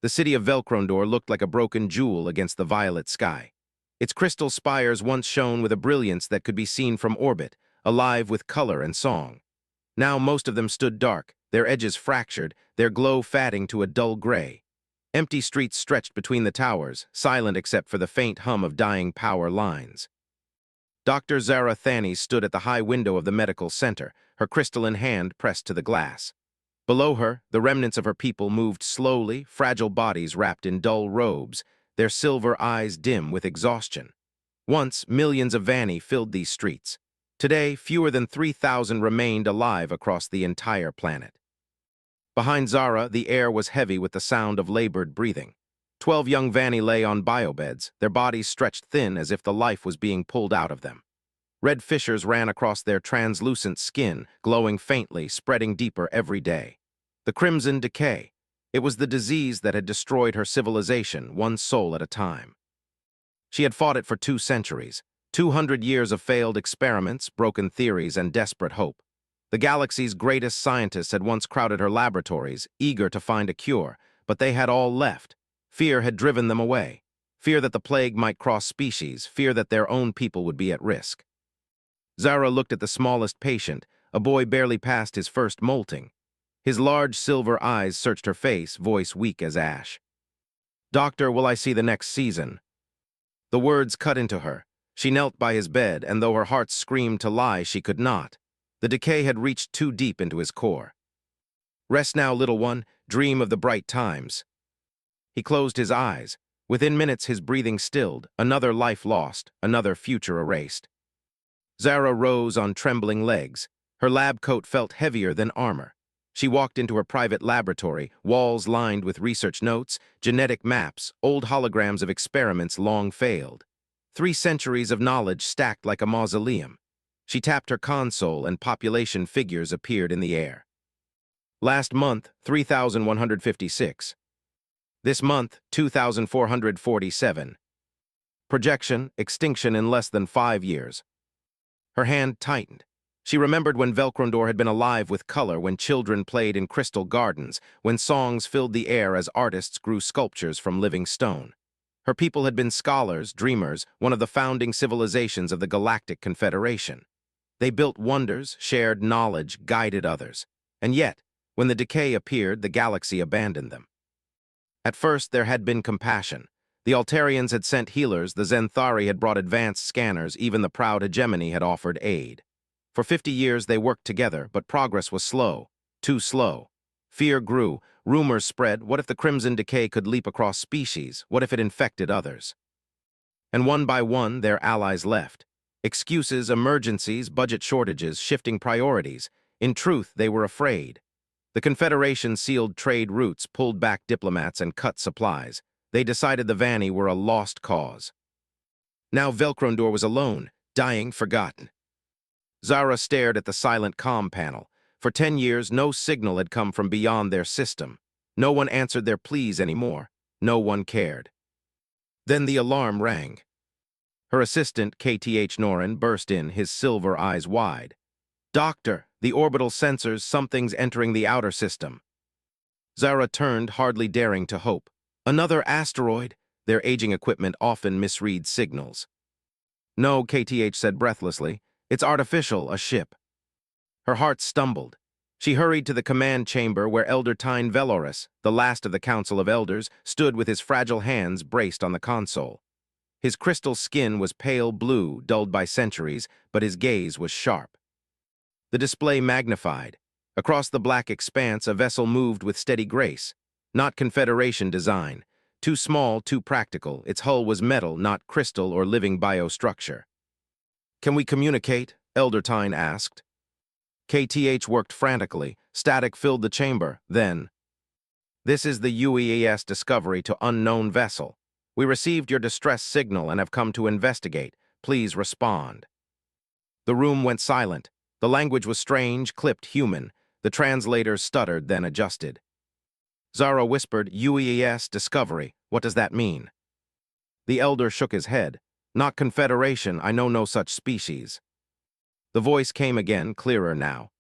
The city of Velkrondor looked like a broken jewel against the violet sky. Its crystal spires once shone with a brilliance that could be seen from orbit, alive with color and song. Now most of them stood dark, their edges fractured, their glow fading to a dull gray. Empty streets stretched between the towers, silent except for the faint hum of dying power lines. Dr. Zara Thanes stood at the high window of the medical center, her crystalline hand pressed to the glass. Below her, the remnants of her people moved slowly, fragile bodies wrapped in dull robes, their silver eyes dim with exhaustion. Once, millions of Vani filled these streets. Today, fewer than 3,000 remained alive across the entire planet. Behind Zara, the air was heavy with the sound of labored breathing. 12 young Vani lay on biobeds, their bodies stretched thin as if the life was being pulled out of them. Red fissures ran across their translucent skin, glowing faintly, spreading deeper every day. The crimson decay. It was the disease that had destroyed her civilization, one soul at a time. She had fought it for 2 centuries, 200 years of failed experiments, broken theories, and desperate hope. The galaxy's greatest scientists had once crowded her laboratories, eager to find a cure, but they had all left. Fear had driven them away. Fear that the plague might cross species, fear that their own people would be at risk. Zara looked at the smallest patient, a boy barely past his first molting. His large silver eyes searched her face, voice weak as ash. "Doctor, will I see the next season?" The words cut into her. She knelt by his bed, and though her heart screamed to lie, she could not. The decay had reached too deep into his core. "Rest now, little one, dream of the bright times." He closed his eyes. Within minutes, his breathing stilled, another life lost, another future erased. Zara rose on trembling legs. Her lab coat felt heavier than armor. She walked into her private laboratory, walls lined with research notes, genetic maps, old holograms of experiments long failed. 3 centuries of knowledge stacked like a mausoleum. She tapped her console and population figures appeared in the air. Last month, 3,156. This month, 2,447. Projection, extinction in less than 5 years. Her hand tightened. She remembered when Velkrondor had been alive with color, when children played in crystal gardens, when songs filled the air as artists grew sculptures from living stone. Her people had been scholars, dreamers, one of the founding civilizations of the Galactic Confederation. They built wonders, shared knowledge, guided others. And yet, when the decay appeared, the galaxy abandoned them. At first, there had been compassion. The Altarians had sent healers, the Zenthari had brought advanced scanners, even the proud hegemony had offered aid. For 50 years they worked together, but progress was slow, too slow. Fear grew, rumors spread, what if the crimson decay could leap across species, what if it infected others? And one by one their allies left. Excuses, emergencies, budget shortages, shifting priorities. In truth, they were afraid. The Confederation sealed trade routes, pulled back diplomats, and cut supplies. They decided the Vani were a lost cause. Now Velkrondor was alone, dying, forgotten. Zara stared at the silent comm panel. For 10 years, no signal had come from beyond their system. No one answered their pleas anymore. No one cared. Then the alarm rang. Her assistant, KTH Norin, burst in, his silver eyes wide. "Doctor, the orbital sensors, something's entering the outer system." Zara turned, hardly daring to hope. Another asteroid? Their aging equipment often misreads signals. "No," KTH said breathlessly. "It's artificial, a ship." Her heart stumbled. She hurried to the command chamber where Elder Tyne Veloris, the last of the Council of Elders, stood with his fragile hands braced on the console. His crystal skin was pale blue, dulled by centuries, but his gaze was sharp. The display magnified. Across the black expanse, a vessel moved with steady grace. Not Confederation design. Too small, too practical. Its hull was metal, not crystal or living biostructure. "Can we communicate?" Elder Tyne asked. KTH worked frantically. Static filled the chamber. Then, "This is the UEAS Discovery to unknown vessel. We received your distress signal and have come to investigate. Please respond." The room went silent. The language was strange, clipped, human. The translators stuttered, then adjusted. Zara whispered, "UEAS Discovery. What does that mean?" The elder shook his head. "Not Confederation, I know no such species." The voice came again, clearer now.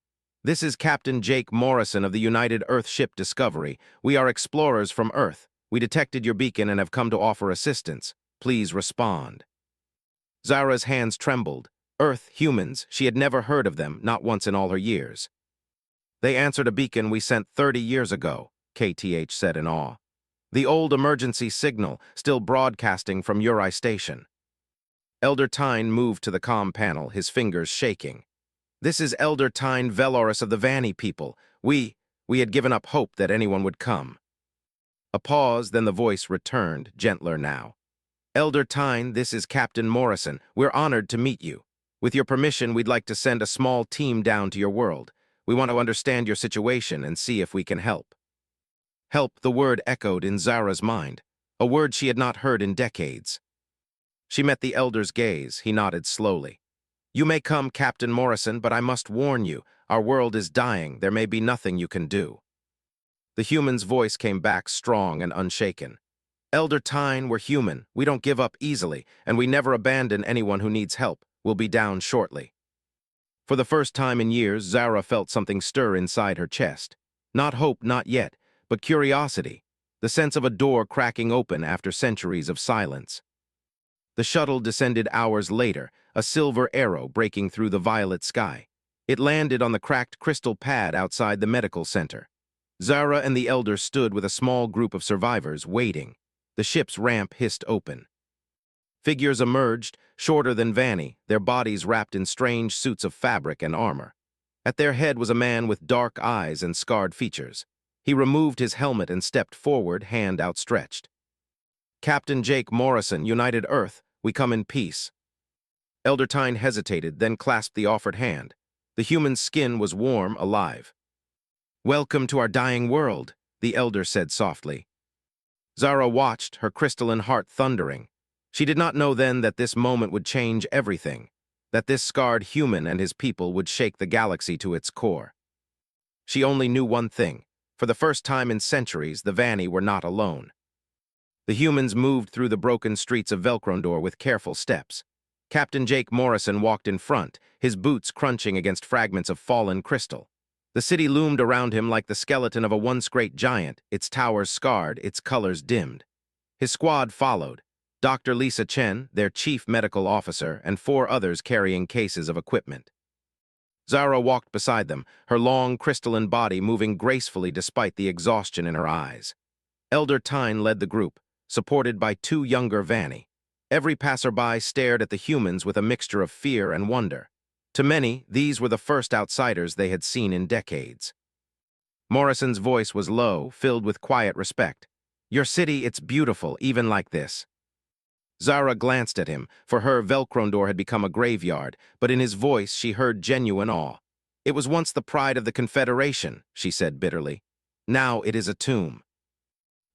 "This is Captain Jake Morrison of the United Earth Ship Discovery. We are explorers from Earth. We detected your beacon and have come to offer assistance. Please respond. Zara's hands trembled. Earth, humans, she had never heard of them, not once in all her years. They answered a beacon we sent 30 years ago, KTH said in awe. The old emergency signal, still broadcasting from Uri Station. Elder Tyne moved to the comm panel, his fingers shaking. This is Elder Tyne Veloris of the Vanni people. We had given up hope that anyone would come. A pause, then the voice returned, gentler now. Elder Tyne, this is Captain Morrison. We're honored to meet you. With your permission, we'd like to send a small team down to your world. We want to understand your situation and see if we can help. Help, the word echoed in Zara's mind, a word she had not heard in decades. She met the elder's gaze. He nodded slowly. You may come, Captain Morrison, but I must warn you, our world is dying. There may be nothing you can do. The human's voice came back strong and unshaken. Elder Tyne, we're human. We don't give up easily, and we never abandon anyone who needs help. We'll be down shortly. For the first time in years, Zara felt something stir inside her chest. Not hope, not yet, but curiosity, the sense of a door cracking open after centuries of silence. The shuttle descended hours later, a silver arrow breaking through the violet sky. It landed on the cracked crystal pad outside the medical center. Zara and the elder stood with a small group of survivors waiting. The ship's ramp hissed open. Figures emerged, shorter than Vanni, their bodies wrapped in strange suits of fabric and armor. At their head was a man with dark eyes and scarred features. He removed his helmet and stepped forward, hand outstretched. Captain Jake Morrison, United Earth, we come in peace. Elder Tyne hesitated, then clasped the offered hand. The human's skin was warm, alive. Welcome to our dying world, the elder said softly. Zara watched, her crystalline heart thundering. She did not know then that this moment would change everything, that this scarred human and his people would shake the galaxy to its core. She only knew one thing. For the first time in centuries, the Vanni were not alone. The humans moved through the broken streets of Velkrondor with careful steps. Captain Jake Morrison walked in front, his boots crunching against fragments of fallen crystal. The city loomed around him like the skeleton of a once great giant, its towers scarred, its colors dimmed. His squad followed. Dr. Lisa Chen, their chief medical officer, and 4 others carrying cases of equipment. Zara walked beside them, her long, crystalline body moving gracefully despite the exhaustion in her eyes. Elder Tyne led the group, supported by 2 younger Vanni. Every passerby stared at the humans with a mixture of fear and wonder. To many, these were the first outsiders they had seen in decades. Morrison's voice was low, filled with quiet respect. Your city, it's beautiful, even like this. Zara glanced at him. For her, Velkrondor had become a graveyard, but in his voice she heard genuine awe. It was once the pride of the Confederation, she said bitterly. Now it is a tomb.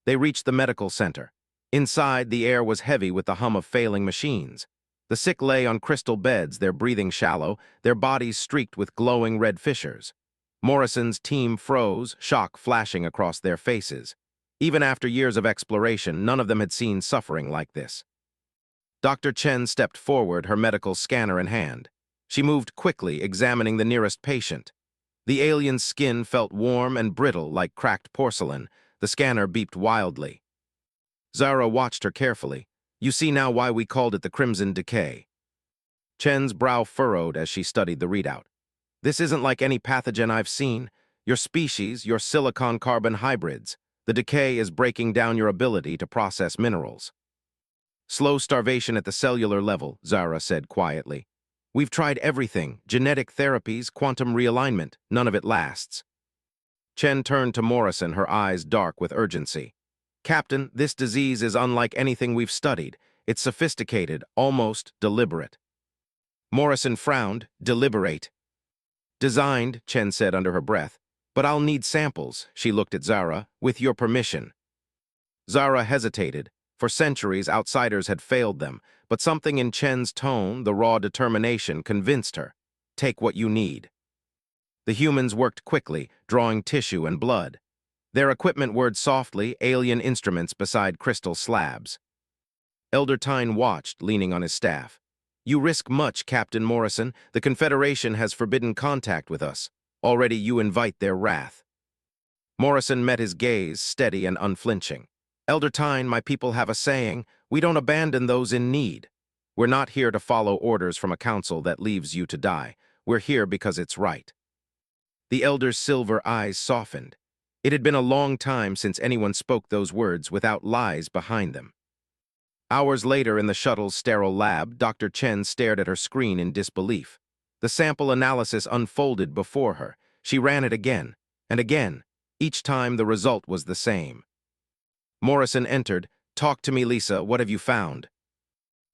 They reached the medical center. Inside, the air was heavy with the hum of failing machines. The sick lay on crystal beds, their breathing shallow, their bodies streaked with glowing red fissures. Morrison's team froze, shock flashing across their faces. Even after years of exploration, none of them had seen suffering like this. Dr. Chen stepped forward, her medical scanner in hand. She moved quickly, examining the nearest patient. The alien's skin felt warm and brittle like cracked porcelain. The scanner beeped wildly. Zara watched her carefully. You see now why we called it the Crimson Decay. Chen's brow furrowed as she studied the readout. This isn't like any pathogen I've seen. Your species, your silicon-carbon hybrids. The decay is breaking down your ability to process minerals. Slow starvation at the cellular level, Zara said quietly. We've tried everything, genetic therapies, quantum realignment. None of it lasts. Chen turned to Morrison, her eyes dark with urgency. Captain, this disease is unlike anything we've studied. It's sophisticated, almost deliberate. Morrison frowned. Deliberate. Designed, Chen said under her breath. But I'll need samples, she looked at Zara, with your permission. Zara hesitated. For centuries, outsiders had failed them, but something in Chen's tone, the raw determination, convinced her. Take what you need. The humans worked quickly, drawing tissue and blood. Their equipment whirred softly, alien instruments beside crystal slabs. Elder Tyne watched, leaning on his staff. You risk much, Captain Morrison. The Confederation has forbidden contact with us. Already you invite their wrath. Morrison met his gaze, steady and unflinching. Elder Tyne, my people have a saying, we don't abandon those in need. We're not here to follow orders from a council that leaves you to die. We're here because it's right. The elder's silver eyes softened. It had been a long time since anyone spoke those words without lies behind them. Hours later in the shuttle's sterile lab, Dr. Chen stared at her screen in disbelief. The sample analysis unfolded before her. She ran it again and again. Each time the result was the same. Morrison entered. Talk to me, Lisa. What have you found?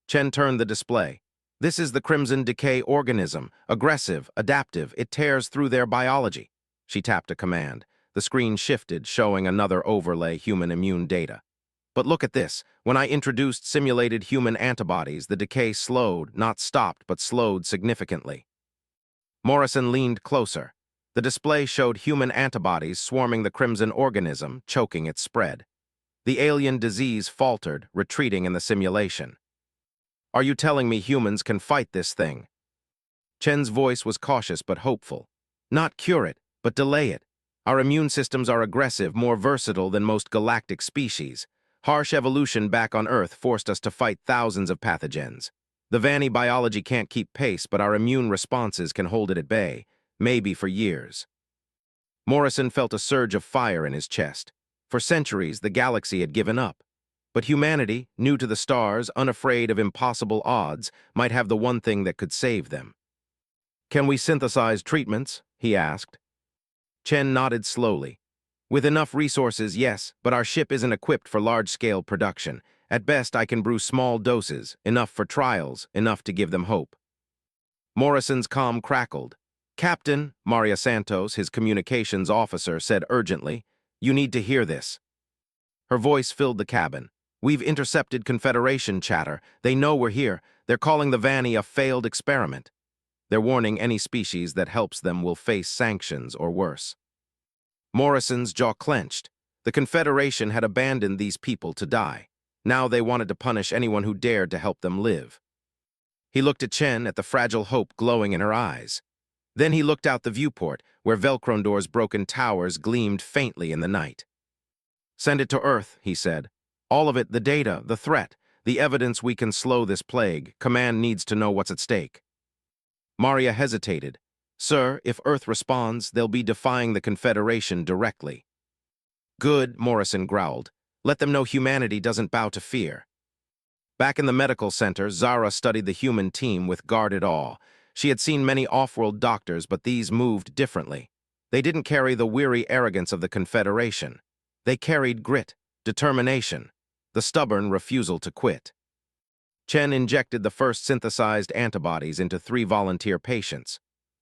Chen turned the display. This is the Crimson Decay organism. Aggressive, adaptive. It tears through their biology. She tapped a command. The screen shifted, showing another overlay human immune data. But look at this. When I introduced simulated human antibodies, the decay slowed, not stopped, but slowed significantly. Morrison leaned closer. The display showed human antibodies swarming the crimson organism, choking its spread. The alien disease faltered, retreating in the simulation. Are you telling me humans can fight this thing? Chen's voice was cautious but hopeful. Not cure it, but delay it. Our immune systems are aggressive, more versatile than most galactic species. Harsh evolution back on Earth forced us to fight thousands of pathogens. The Vanny biology can't keep pace, but our immune responses can hold it at bay, maybe for years. Morrison felt a surge of fire in his chest. For centuries, the galaxy had given up. But humanity, new to the stars, unafraid of impossible odds, might have the one thing that could save them. Can we synthesize treatments? He asked. Chen nodded slowly. With enough resources, yes, but our ship isn't equipped for large-scale production. At best, I can brew small doses, enough for trials, enough to give them hope. Morrison's comm crackled. Captain, Maria Santos, his communications officer, said urgently, you need to hear this. Her voice filled the cabin. We've intercepted Confederation chatter. They know we're here. They're calling the Vanny a failed experiment. They're warning any species that helps them will face sanctions or worse. Morrison's jaw clenched. The Confederation had abandoned these people to die. Now they wanted to punish anyone who dared to help them live. He looked at Chen, at the fragile hope glowing in her eyes. Then he looked out the viewport, where Velkrondor's broken towers gleamed faintly in the night. Send it to Earth, he said. All of it, the data, the threat, the evidence we can slow this plague. Command needs to know what's at stake. Maria hesitated. Sir, if Earth responds, they'll be defying the Confederation directly. Good, Morrison growled. Let them know humanity doesn't bow to fear. Back in the medical center, Zara studied the human team with guarded awe. She had seen many off-world doctors, but these moved differently. They didn't carry the weary arrogance of the Confederation. They carried grit, determination, the stubborn refusal to quit. Chen injected the first synthesized antibodies into 3 volunteer patients.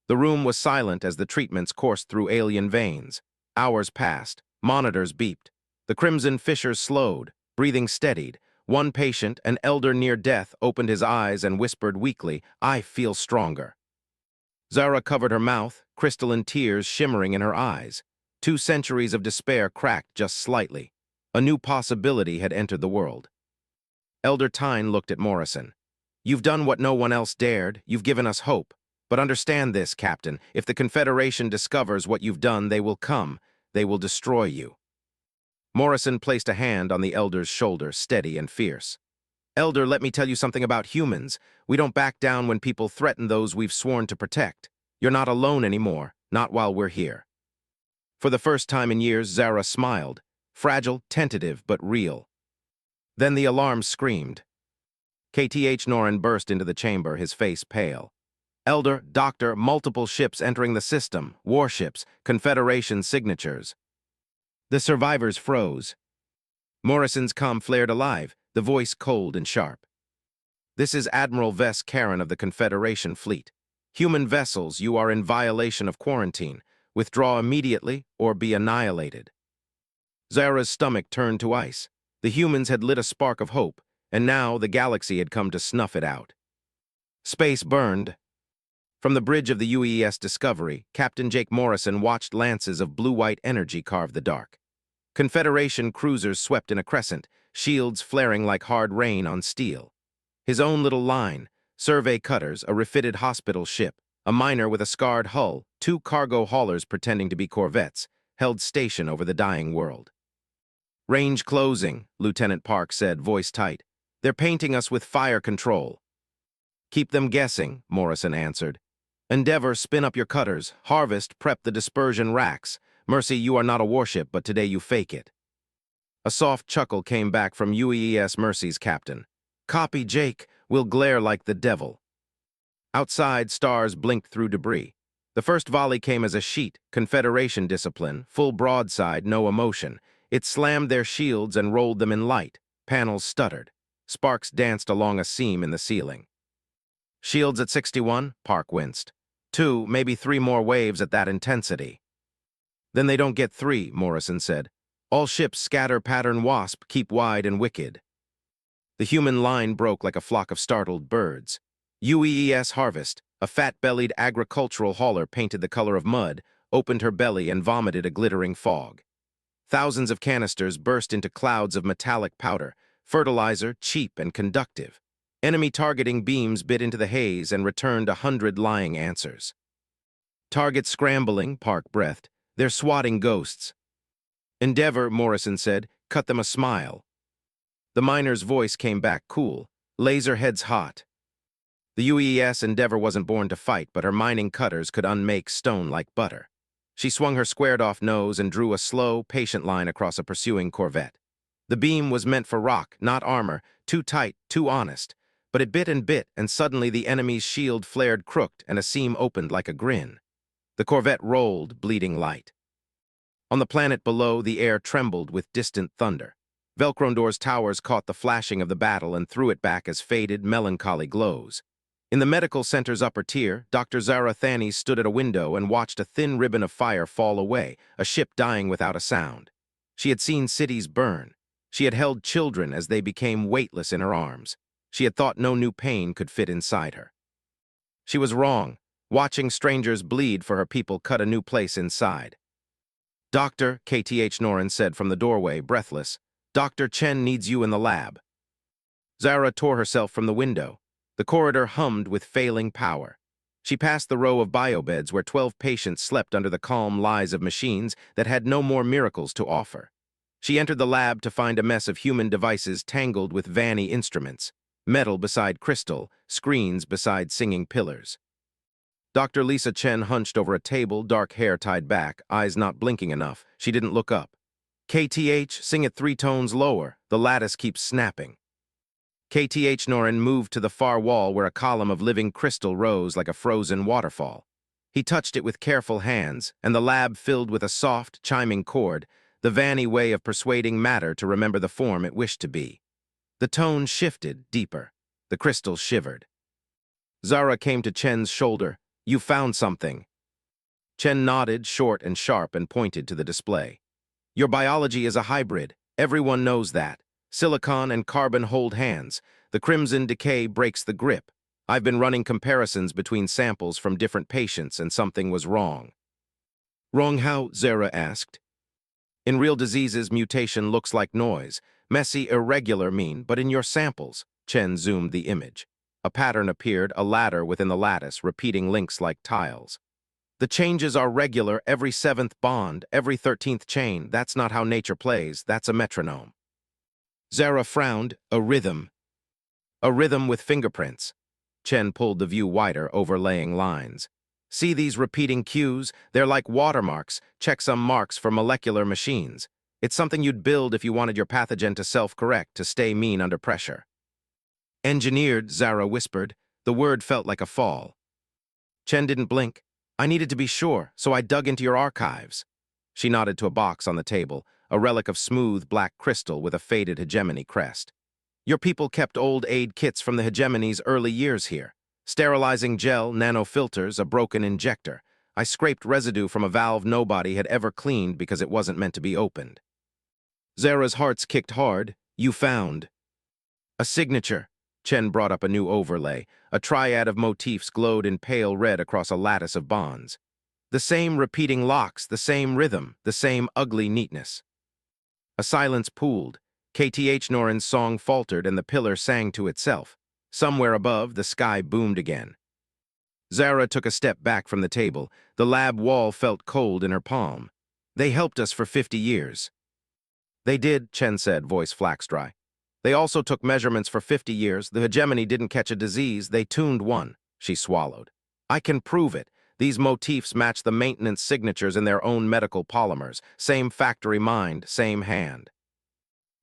The room was silent as the treatments coursed through alien veins. Hours passed. Monitors beeped. The crimson fissures slowed. Breathing steadied. One patient, an elder near death, opened his eyes and whispered weakly, I feel stronger. Zara covered her mouth, crystalline tears shimmering in her eyes. 2 centuries of despair cracked just slightly. A new possibility had entered the world. Elder Tyne looked at Morrison. You've done what no one else dared. You've given us hope. But understand this, Captain. If the Confederation discovers what you've done, they will come. They will destroy you. Morrison placed a hand on the Elder's shoulder, steady and fierce. Elder, let me tell you something about humans. We don't back down when people threaten those we've sworn to protect. You're not alone anymore, not while we're here. For the first time in years, Zara smiled. Fragile, tentative, but real. Then the alarm screamed. KTH Norin burst into the chamber, his face pale. Elder, Doctor, multiple ships entering the system, warships, Confederation signatures. The survivors froze. Morrison's comm flared alive, the voice cold and sharp. This is Admiral Vess Karen of the Confederation fleet. Human vessels, you are in violation of quarantine. Withdraw immediately or be annihilated. Zara's stomach turned to ice. The humans had lit a spark of hope, and now the galaxy had come to snuff it out. Space burned. From the bridge of the UES Discovery, Captain Jake Morrison watched lances of blue-white energy carve the dark. Confederation cruisers swept in a crescent, shields flaring like hard rain on steel. His own little line, survey cutters, a refitted hospital ship, a miner with a scarred hull, 2 cargo haulers pretending to be corvettes, held station over the dying world. Range closing, Lieutenant Park said, voice tight. They're painting us with fire control. Keep them guessing, Morrison answered. Endeavor, spin up your cutters. Harvest, prep the dispersion racks. Mercy, you are not a warship, but today you fake it. A soft chuckle came back from UEES Mercy's captain. Copy, Jake. We'll glare like the devil. Outside, stars blinked through debris. The first volley came as a sheet, Confederation discipline, full broadside, no emotion. It slammed their shields and rolled them in light. Panels stuttered. Sparks danced along a seam in the ceiling. Shields at 61, Park winced. 2, maybe 3 more waves at that intensity. Then they don't get 3, Morrison said. All ships scatter pattern wasp, keep wide and wicked. The human line broke like a flock of startled birds. UEES Harvest, a fat-bellied agricultural hauler painted the color of mud, opened her belly and vomited a glittering fog. Thousands of canisters burst into clouds of metallic powder, fertilizer, cheap and conductive. Enemy targeting beams bit into the haze and returned 100 lying answers. Target scrambling, Park breathed. They're swatting ghosts. Endeavor, Morrison said, cut them a smile. The miner's voice came back cool. Laser heads hot. The UES Endeavor wasn't born to fight, but her mining cutters could unmake stone like butter. She swung her squared-off nose and drew a slow, patient line across a pursuing corvette. The beam was meant for rock, not armor, too tight, too honest. But it bit, and suddenly the enemy's shield flared crooked and a seam opened like a grin. The corvette rolled, bleeding light. On the planet below, the air trembled with distant thunder. Velkrondor's towers caught the flashing of the battle and threw it back as faded, melancholy glows. In the medical center's upper tier, Dr. Zara Thanes stood at a window and watched a thin ribbon of fire fall away, a ship dying without a sound. She had seen cities burn. She had held children as they became weightless in her arms. She had thought no new pain could fit inside her. She was wrong. Watching strangers bleed for her people cut a new place inside. Doctor, KTH Norin said from the doorway, breathless, Dr. Chen needs you in the lab. Zara tore herself from the window. The corridor hummed with failing power. She passed the row of biobeds where 12 patients slept under the calm lies of machines that had no more miracles to offer. She entered the lab to find a mess of human devices tangled with vanny instruments, metal beside crystal, screens beside singing pillars. Dr. Lisa Chen hunched over a table, dark hair tied back, eyes not blinking enough. She didn't look up. KTH, sing it 3 tones lower. The lattice keeps snapping. KTH Norin moved to the far wall where a column of living crystal rose like a frozen waterfall. He touched it with careful hands, and the lab filled with a soft, chiming chord, the vanny way of persuading matter to remember the form it wished to be. The tone shifted, deeper. The crystal shivered. Zara came to Chen's shoulder. You found something. Chen nodded, short and sharp, and pointed to the display. Your biology is a hybrid. Everyone knows that. Silicon and carbon hold hands. The crimson decay breaks the grip. I've been running comparisons between samples from different patients, and something was wrong. Wrong how? Zara asked. In real diseases, mutation looks like noise. Messy, irregular mean, but in your samples, Chen zoomed the image. A pattern appeared, a ladder within the lattice, repeating links like tiles. The changes are regular, every 7th bond, every 13th chain. That's not how nature plays, that's a metronome. Zara frowned. A rhythm. A rhythm with fingerprints. Chen pulled the view wider, overlaying lines. See these repeating cues? They're like watermarks, checksum marks for molecular machines. It's something you'd build if you wanted your pathogen to self-correct, to stay mean under pressure. Engineered, Zara whispered. The word felt like a fall. Chen didn't blink. I needed to be sure, so I dug into your archives. She nodded to a box on the table, a relic of smooth black crystal with a faded hegemony crest. Your people kept old aid kits from the hegemony's early years here. Sterilizing gel, nanofilters, a broken injector. I scraped residue from a valve nobody had ever cleaned because it wasn't meant to be opened. Zara's hearts kicked hard. You found. A signature. Chen brought up a new overlay. A triad of motifs glowed in pale red across a lattice of bonds. The same repeating locks, the same rhythm, the same ugly neatness. A silence pooled. KTH Norin's song faltered and the pillar sang to itself. Somewhere above, the sky boomed again. Zara took a step back from the table. The lab wall felt cold in her palm. They helped us for 50 years. They did, Chen said, voice flax dry. They also took measurements for 50 years. The hegemony didn't catch a disease, they tuned one. She swallowed. I can prove it. These motifs match the maintenance signatures in their own medical polymers. Same factory mind, same hand.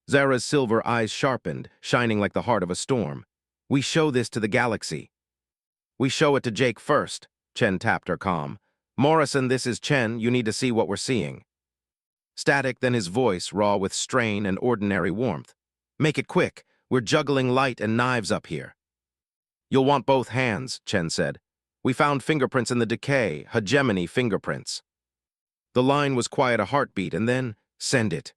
Zara's silver eyes sharpened, shining like the heart of a storm. We show this to the galaxy. We show it to Jake first, Chen tapped her calm. Morrison, this is Chen, you need to see what we're seeing. Static, then his voice, raw with strain and ordinary warmth. Make it quick, we're juggling light and knives up here. You'll want both hands, Chen said. We found fingerprints in the decay, hegemony fingerprints. The line was quiet a heartbeat, and then, send it.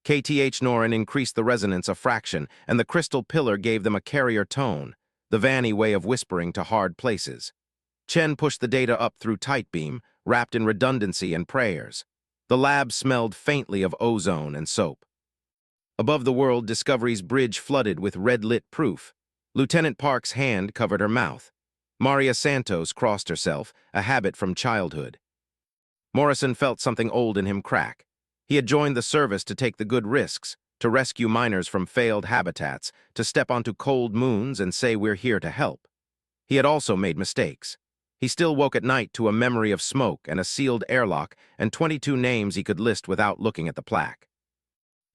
KTH Norin increased the resonance a fraction, and the crystal pillar gave them a carrier tone, the Vanny way of whispering to hard places. Chen pushed the data up through tight beam, wrapped in redundancy and prayers. The lab smelled faintly of ozone and soap. Above the world, Discovery's bridge flooded with red-lit proof. Lieutenant Park's hand covered her mouth. Maria Santos crossed herself, a habit from childhood. Morrison felt something old in him crack. He had joined the service to take the good risks, to rescue miners from failed habitats, to step onto cold moons and say we're here to help. He had also made mistakes. He still woke at night to a memory of smoke and a sealed airlock and 22 names he could list without looking at the plaque.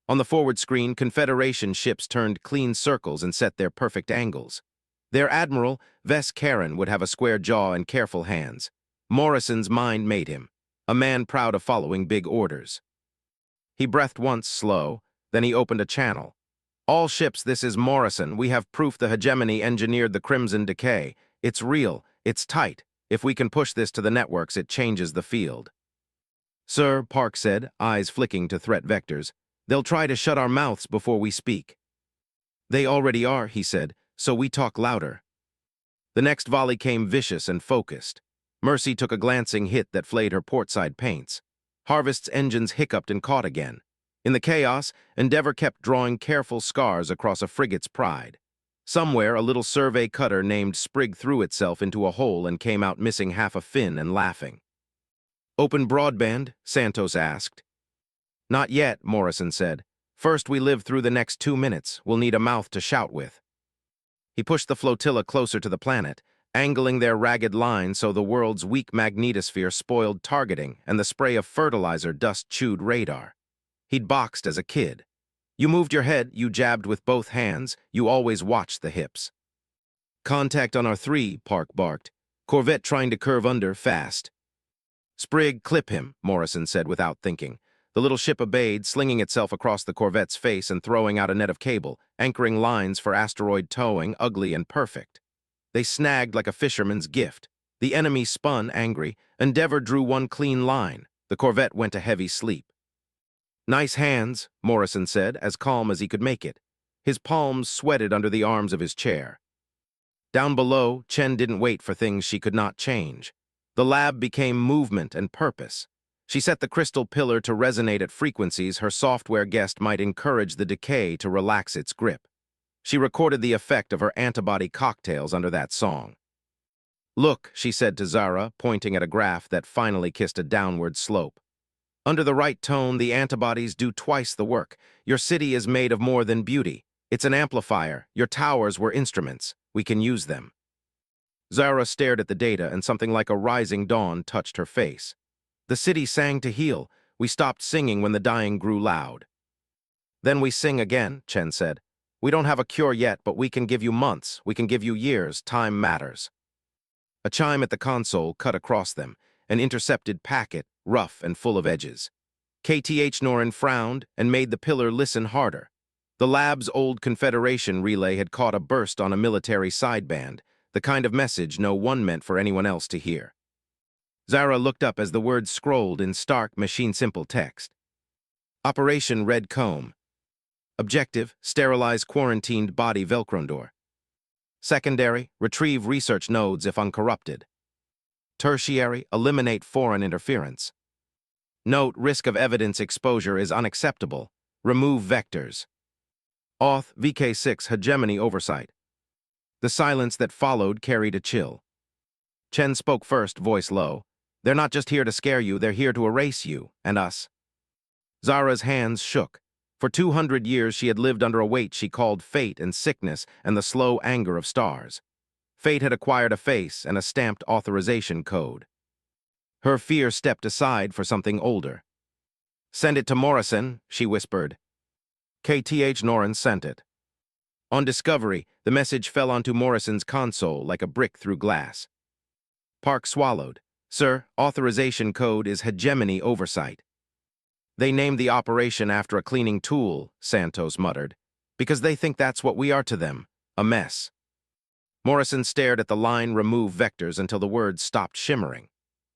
On the forward screen, Confederation ships turned clean circles and set their perfect angles. Their admiral, Ves Karen, would have a square jaw and careful hands. Morrison's mind made him, a man proud of following big orders. He breathed once, slow, then he opened a channel. All ships, this is Morrison. We have proof the hegemony engineered the Crimson Decay. It's real, it's tight. If we can push this to the networks, it changes the field. Sir, Park said, eyes flicking to threat vectors, they'll try to shut our mouths before we speak. They already are, he said, so we talk louder. The next volley came vicious and focused. Mercy took a glancing hit that flayed her portside paints. Harvest's engines hiccuped and caught again. In the chaos, Endeavor kept drawing careful scars across a frigate's pride. Somewhere, a little survey cutter named Sprig threw itself into a hole and came out missing half a fin and laughing. Open broadband? Santos asked. Not yet, Morrison said. First, we live through the next 2 minutes. We'll need a mouth to shout with. He pushed the flotilla closer to the planet, angling their ragged lines so the world's weak magnetosphere spoiled targeting and the spray of fertilizer dust chewed radar. He'd boxed as a kid. You moved your head, you jabbed with both hands, you always watched the hips. Contact on our 3, Park barked. Corvette trying to curve under, fast. Sprig, clip him, Morrison said without thinking. The little ship obeyed, slinging itself across the Corvette's face and throwing out a net of cable, anchoring lines for asteroid towing, ugly and perfect. They snagged like a fisherman's gift. The enemy spun, angry. Endeavor drew one clean line. The Corvette went to heavy sleep. Nice hands, Morrison said, as calm as he could make it. His palms sweated under the arms of his chair. Down below, Chen didn't wait for things she could not change. The lab became movement and purpose. She set the crystal pillar to resonate at frequencies her software guessed might encourage the decay to relax its grip. She recorded the effect of her antibody cocktails under that song. Look, she said to Zara, pointing at a graph that finally kissed a downward slope. Under the right tone, the antibodies do twice the work. Your city is made of more than beauty. It's an amplifier. Your towers were instruments. We can use them. Zara stared at the data, and something like a rising dawn touched her face. The city sang to heal. We stopped singing when the dying grew loud. Then we sing again, Chen said. We don't have a cure yet, but we can give you months. We can give you years. Time matters. A chime at the console cut across them, an intercepted packet, rough and full of edges. KTH Norin frowned and made the pillar listen harder. The lab's old Confederation relay had caught a burst on a military sideband, the kind of message no one meant for anyone else to hear. Zara looked up as the words scrolled in stark, machine-simple text. Operation Red Comb. Objective, sterilize quarantined body Velcrondor. Secondary, retrieve research nodes if uncorrupted. Tertiary, eliminate foreign interference. Note, risk of evidence exposure is unacceptable. Remove vectors. Auth VK6 hegemony oversight. The silence that followed carried a chill. Chen spoke first, voice low. They're not just here to scare you, they're here to erase you, and us. Zara's hands shook. For 200 years she had lived under a weight she called fate and sickness and the slow anger of stars. Fate had acquired a face and a stamped authorization code. Her fear stepped aside for something older. "Send it to Morrison," she whispered. KTH Norin sent it. On discovery, the message fell onto Morrison's console like a brick through glass. Park swallowed. "Sir, authorization code is hegemony oversight." "They named the operation after a cleaning tool," Santos muttered, "because they think that's what we are to them, a mess." Morrison stared at the line remove vectors until the words stopped shimmering.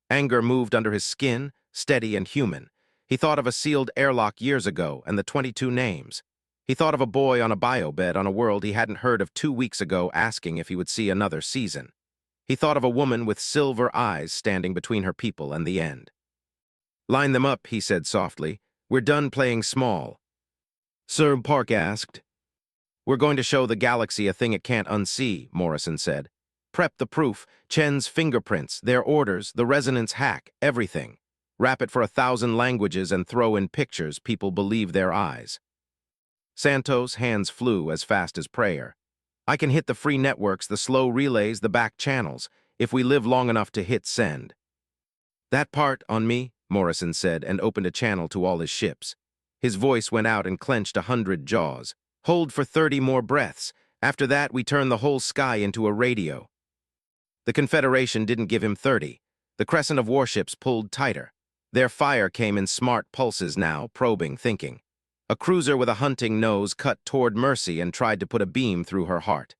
Anger moved under his skin, steady and human. He thought of a sealed airlock years ago and the 22 names. He thought of a boy on a biobed on a world he hadn't heard of 2 weeks ago asking if he would see another season. He thought of a woman with silver eyes standing between her people and the end. "Line them up," he said softly. "We're done playing small." "Sir," Park asked. "We're going to show the galaxy a thing it can't unsee," Morrison said. "Prep the proof, Chen's fingerprints, their orders, the resonance hack, everything. Wrap it for 1,000 languages and throw in pictures people believe their eyes." Santos' hands flew as fast as prayer. "I can hit the free networks, the slow relays, the back channels, if we live long enough to hit send." "That part on me," Morrison said, and opened a channel to all his ships. His voice went out and clenched 100 jaws. "Hold for 30 more breaths. After that, we turn the whole sky into a radio." The Confederation didn't give him 30. The crescent of warships pulled tighter. Their fire came in smart pulses now, probing, thinking. A cruiser with a hunting nose cut toward Mercy and tried to put a beam through her heart.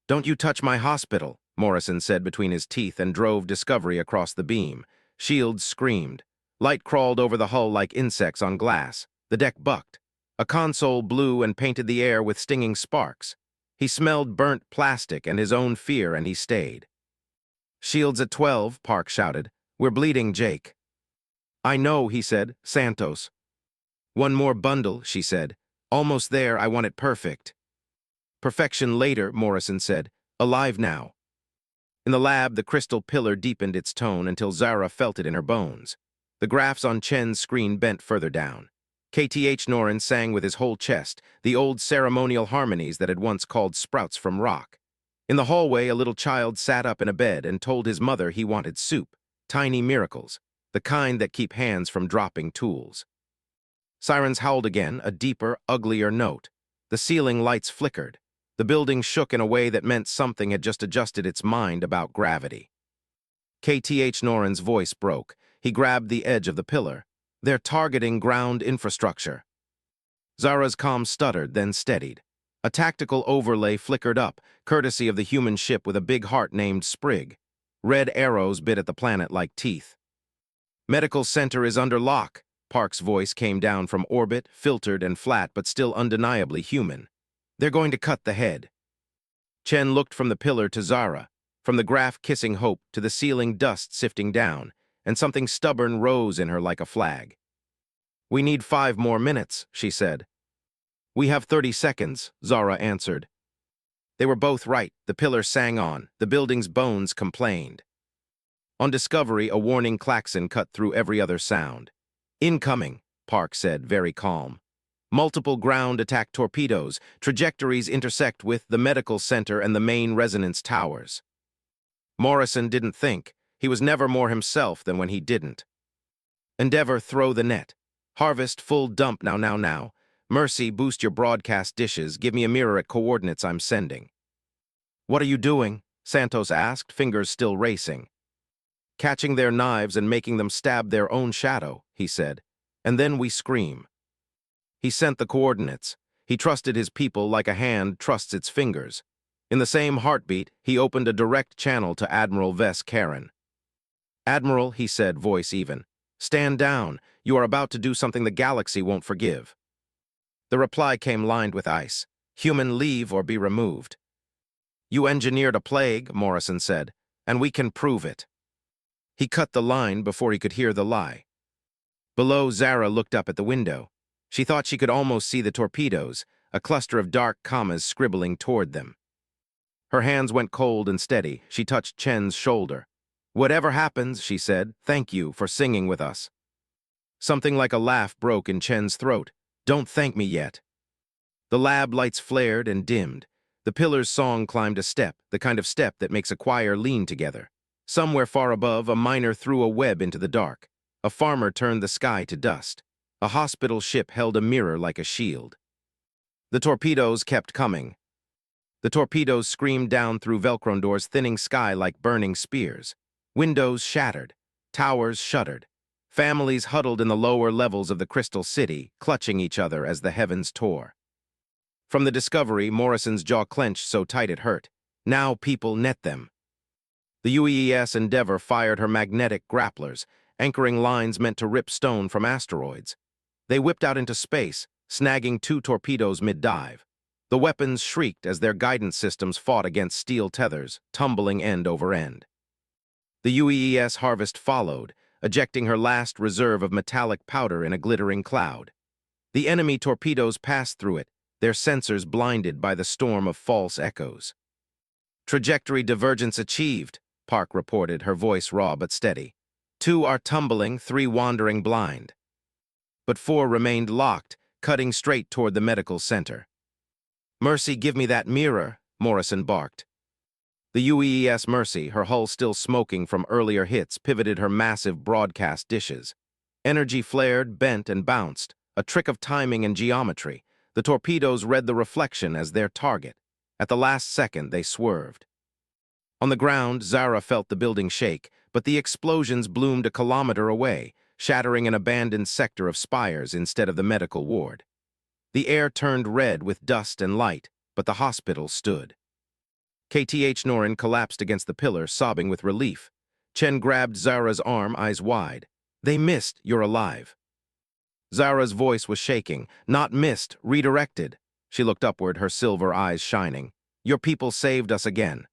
"Don't you touch my hospital," Morrison said between his teeth and drove Discovery across the beam. Shields screamed. Light crawled over the hull like insects on glass. The deck bucked. A console blew and painted the air with stinging sparks. He smelled burnt plastic and his own fear, and he stayed. "Shields at 12, Park shouted. "We're bleeding, Jake." "I know," he said. "Santos." "One more bundle," she said. "Almost there, I want it perfect." "Perfection later," Morrison said. "Alive now." In the lab, the crystal pillar deepened its tone until Zara felt it in her bones. The graphs on Chen's screen bent further down. KTH Norin sang with his whole chest, the old ceremonial harmonies that had once called sprouts from rock. In the hallway, a little child sat up in a bed and told his mother he wanted soup, tiny miracles, the kind that keep hands from dropping tools. Sirens howled again, a deeper, uglier note. The ceiling lights flickered. The building shook in a way that meant something had just adjusted its mind about gravity. KTH Norin's voice broke. He grabbed the edge of the pillar. "They're targeting ground infrastructure." Zara's comm stuttered, then steadied. A tactical overlay flickered up, courtesy of the human ship with a big heart named Sprig. Red arrows bit at the planet like teeth. "Medical center is under lock." Park's voice came down from orbit, filtered and flat but still undeniably human. "They're going to cut the head." Chen looked from the pillar to Zara, from the graph kissing hope to the ceiling dust sifting down, and something stubborn rose in her like a flag. "We need 5 more minutes," she said. "We have 30 seconds, Zara answered. They were both right. The pillar sang on. The building's bones complained. On Discovery, a warning klaxon cut through every other sound. "Incoming," Park said, very calm. "Multiple ground attack torpedoes. Trajectories intersect with the medical center and the main resonance towers." Morrison didn't think. He was never more himself than when he didn't. "Endeavor, throw the net. Harvest, full dump now. Mercy, boost your broadcast dishes. Give me a mirror at coordinates I'm sending." "What are you doing?" Santos asked, fingers still racing. "Catching their knives and making them stab their own shadow," he said. "And then we scream." He sent the coordinates. He trusted his people like a hand trusts its fingers. In the same heartbeat, he opened a direct channel to Admiral Vess Karen. "Admiral," he said, voice even, "stand down. You are about to do something the galaxy won't forgive." The reply came lined with ice. "Human, leave or be removed." "You engineered a plague," Morrison said, "and we can prove it." He cut the line before he could hear the lie. Below, Zara looked up at the window. She thought she could almost see the torpedoes, a cluster of dark commas scribbling toward them. Her hands went cold and steady. She touched Chen's shoulder. "Whatever happens," she said, "thank you for singing with us." Something like a laugh broke in Chen's throat. Don't thank me yet. The lab lights flared and dimmed. The pillar's song climbed a step, the kind of step that makes a choir lean together. Somewhere far above, a miner threw a web into the dark. A farmer turned the sky to dust. A hospital ship held a mirror like a shield. The torpedoes kept coming. The torpedoes screamed down through Velcrondor's thinning sky like burning spears. Windows shattered. Towers shuddered. Families huddled in the lower levels of the Crystal City, clutching each other as the heavens tore. From the Discovery, Morrison's jaw clenched so tight it hurt. Now people net them. The UEES Endeavour fired her magnetic grapplers, anchoring lines meant to rip stone from asteroids. They whipped out into space, snagging 2 torpedoes mid-dive. The weapons shrieked as their guidance systems fought against steel tethers, tumbling end over end. The UEES Harvest followed, ejecting her last reserve of metallic powder in a glittering cloud. The enemy torpedoes passed through it, their sensors blinded by the storm of false echoes. Trajectory divergence achieved, Park reported, her voice raw but steady. 2 are tumbling, 3 wandering blind. But 4 remained locked, cutting straight toward the medical center. Mercy, give me that mirror, Morrison barked. The UEES Mercy, her hull still smoking from earlier hits, pivoted her massive broadcast dishes. Energy flared, bent, and bounced, a trick of timing and geometry. The torpedoes read the reflection as their target. At the last second, they swerved. On the ground, Zara felt the building shake, but the explosions bloomed a kilometer away, shattering an abandoned sector of spires instead of the medical ward. The air turned red with dust and light, but the hospital stood. KTH Norin collapsed against the pillar, sobbing with relief. Chen grabbed Zara's arm, eyes wide. They missed, you're alive. Zara's voice was shaking. Not missed, redirected. She looked upward, her silver eyes shining. Your people saved us again.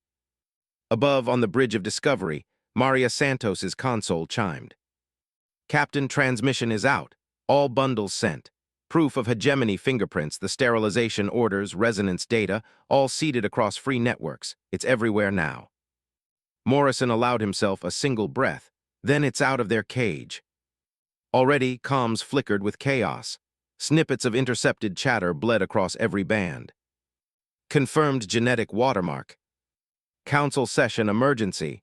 Above, on the bridge of Discovery, Maria Santos's console chimed. Captain, transmission is out. All bundles sent. Proof of hegemony fingerprints, the sterilization orders, resonance data, all seeded across free networks. It's everywhere now. Morrison allowed himself a single breath. Then it's out of their cage. Already, comms flickered with chaos. Snippets of intercepted chatter bled across every band. Confirmed genetic watermark. Council session emergency.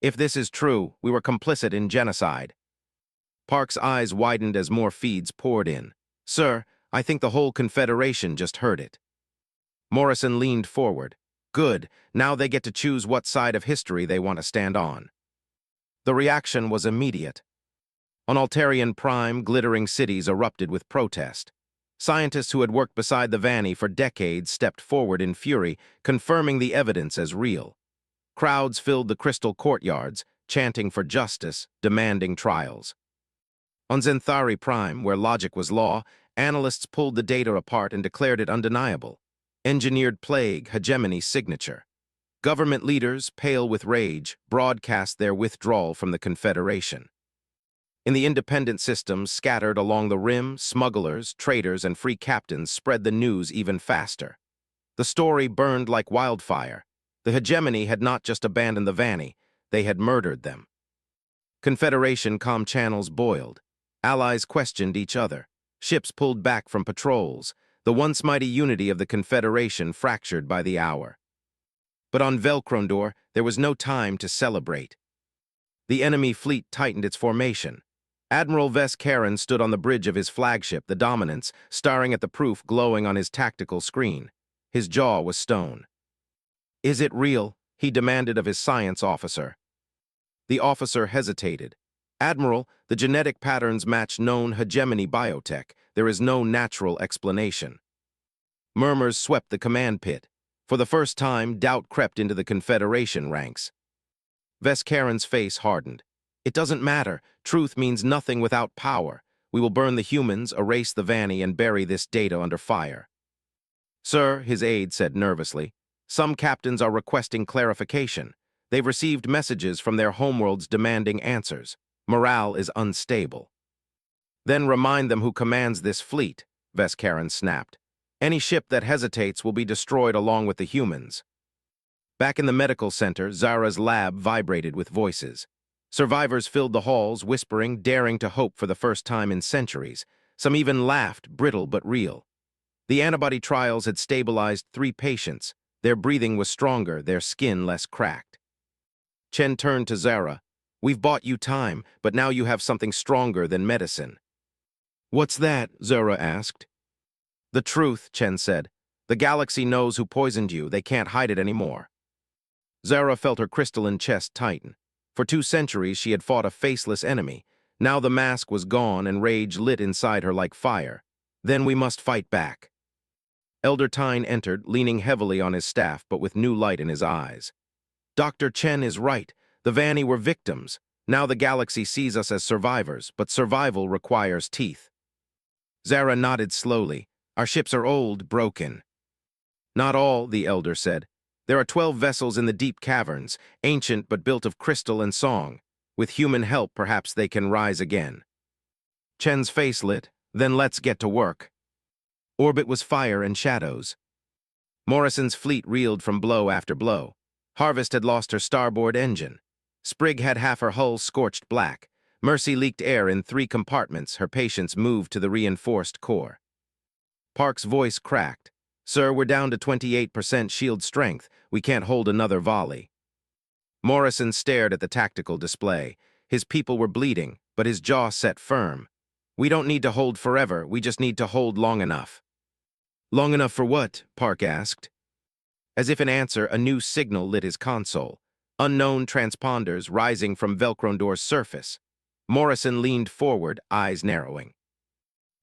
If this is true, we were complicit in genocide. Park's eyes widened as more feeds poured in. Sir, I think the whole Confederation just heard it. Morrison leaned forward. Good, now they get to choose what side of history they want to stand on. The reaction was immediate. On Altarian Prime, glittering cities erupted with protest. Scientists who had worked beside the Vanny for decades stepped forward in fury, confirming the evidence as real. Crowds filled the crystal courtyards, chanting for justice, demanding trials. On Zenthari Prime, where logic was law, analysts pulled the data apart and declared it undeniable. Engineered plague, hegemony signature. Government leaders, pale with rage, broadcast their withdrawal from the Confederation. In the independent systems scattered along the rim, smugglers, traders, and free captains spread the news even faster. The story burned like wildfire. The hegemony had not just abandoned the Vanny, they had murdered them. Confederation comm channels boiled. Allies questioned each other. Ships pulled back from patrols. The once mighty unity of the Confederation fractured by the hour. But on Velcrondor, there was no time to celebrate. The enemy fleet tightened its formation. Admiral Ves Karen stood on the bridge of his flagship, the Dominance, staring at the proof glowing on his tactical screen. His jaw was stone. Is it real? He demanded of his science officer. The officer hesitated. Admiral, the genetic patterns match known hegemony biotech. There is no natural explanation. Murmurs swept the command pit. For the first time, doubt crept into the Confederation ranks. Ves Karen's face hardened. It doesn't matter. Truth means nothing without power. We will burn the humans, erase the Vanny, and bury this data under fire. Sir, his aide said nervously, some captains are requesting clarification. They've received messages from their homeworlds demanding answers. Morale is unstable. Then remind them who commands this fleet, Ves Karen snapped. Any ship that hesitates will be destroyed along with the humans. Back in the medical center, Zara's lab vibrated with voices. Survivors filled the halls, whispering, daring to hope for the first time in centuries. Some even laughed, brittle but real. The antibody trials had stabilized 3 patients. Their breathing was stronger, their skin less cracked. Chen turned to Zara. "We've bought you time, but now you have something stronger than medicine." "What's that?" Zara asked. "The truth," Chen said. "The galaxy knows who poisoned you. They can't hide it anymore." Zara felt her crystalline chest tighten. For 2 centuries, she had fought a faceless enemy. Now the mask was gone and rage lit inside her like fire. "Then we must fight back." Elder Tyne entered, leaning heavily on his staff but with new light in his eyes. "Dr. Chen is right. The Vanni were victims. Now the galaxy sees us as survivors, but survival requires teeth." Zara nodded slowly. "Our ships are old, broken." "Not all," the elder said. "There are 12 vessels in the deep caverns, ancient but built of crystal and song. With human help, perhaps they can rise again." Chen's face lit. "Then let's get to work." Orbit was fire and shadows. Morrison's fleet reeled from blow after blow. Harvest had lost her starboard engine. Sprigg had half her hull scorched black. Mercy leaked air in 3 compartments. Her patients moved to the reinforced core. Park's voice cracked. "Sir, we're down to 28% shield strength. We can't hold another volley." Morrison stared at the tactical display. His people were bleeding, but his jaw set firm. "We don't need to hold forever. We just need to hold long enough." "Long enough for what?" Park asked. As if in answer, a new signal lit his console. Unknown transponders rising from Velcrondor's surface. Morrison leaned forward, eyes narrowing.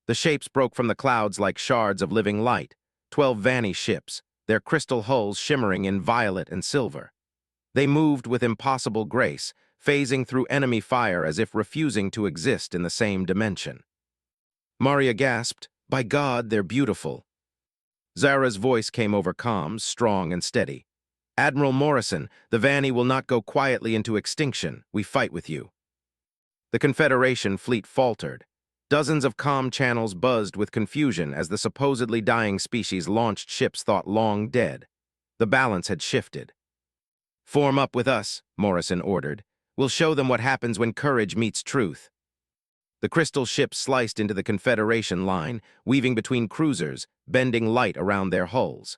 The shapes broke from the clouds like shards of living light. 12 Vanni ships, their crystal hulls shimmering in violet and silver. They moved with impossible grace, phasing through enemy fire as if refusing to exist in the same dimension. Maria gasped, "By God, they're beautiful." Zara's voice came over comms, strong and steady. "Admiral Morrison, the Vanni will not go quietly into extinction. We fight with you." The Confederation fleet faltered. Dozens of comm channels buzzed with confusion as the supposedly dying species launched ships thought long dead. The balance had shifted. "Form up with us," Morrison ordered. "We'll show them what happens when courage meets truth." The crystal ships sliced into the Confederation line, weaving between cruisers, bending light around their hulls.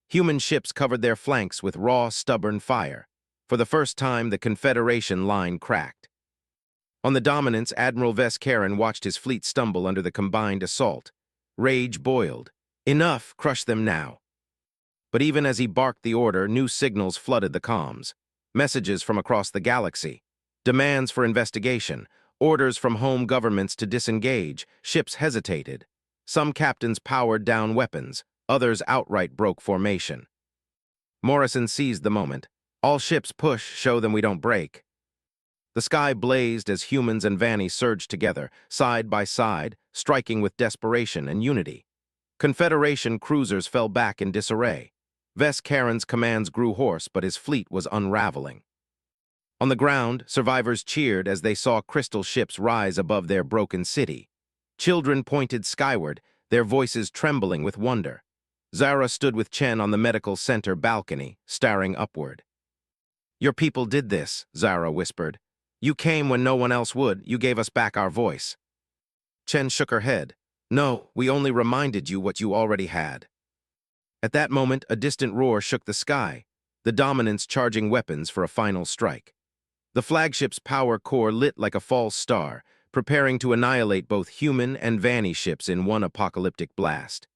Human ships covered their flanks with raw, stubborn fire. For the first time, the Confederation line cracked. On the Dominance, Admiral Karen watched his fleet stumble under the combined assault. Rage boiled. "Enough, crush them now." But even as he barked the order, new signals flooded the comms. Messages from across the galaxy. Demands for investigation. Orders from home governments to disengage. Ships hesitated. Some captains powered down weapons. Others outright broke formation. Morrison seized the moment. "All ships push, show them we don't break." The sky blazed as humans and Vanni surged together, side by side, striking with desperation and unity. Confederation cruisers fell back in disarray. Karen's commands grew hoarse, but his fleet was unraveling. On the ground, survivors cheered as they saw crystal ships rise above their broken city. Children pointed skyward, their voices trembling with wonder. Zara stood with Chen on the medical center balcony, staring upward. "Your people did this," Zara whispered. "You came when no one else would. You gave us back our voice." Chen shook her head. "No, we only reminded you what you already had." At that moment, a distant roar shook the sky, the Dominance charging weapons for a final strike. The flagship's power core lit like a false star, preparing to annihilate both human and Vanni ships in one apocalyptic blast.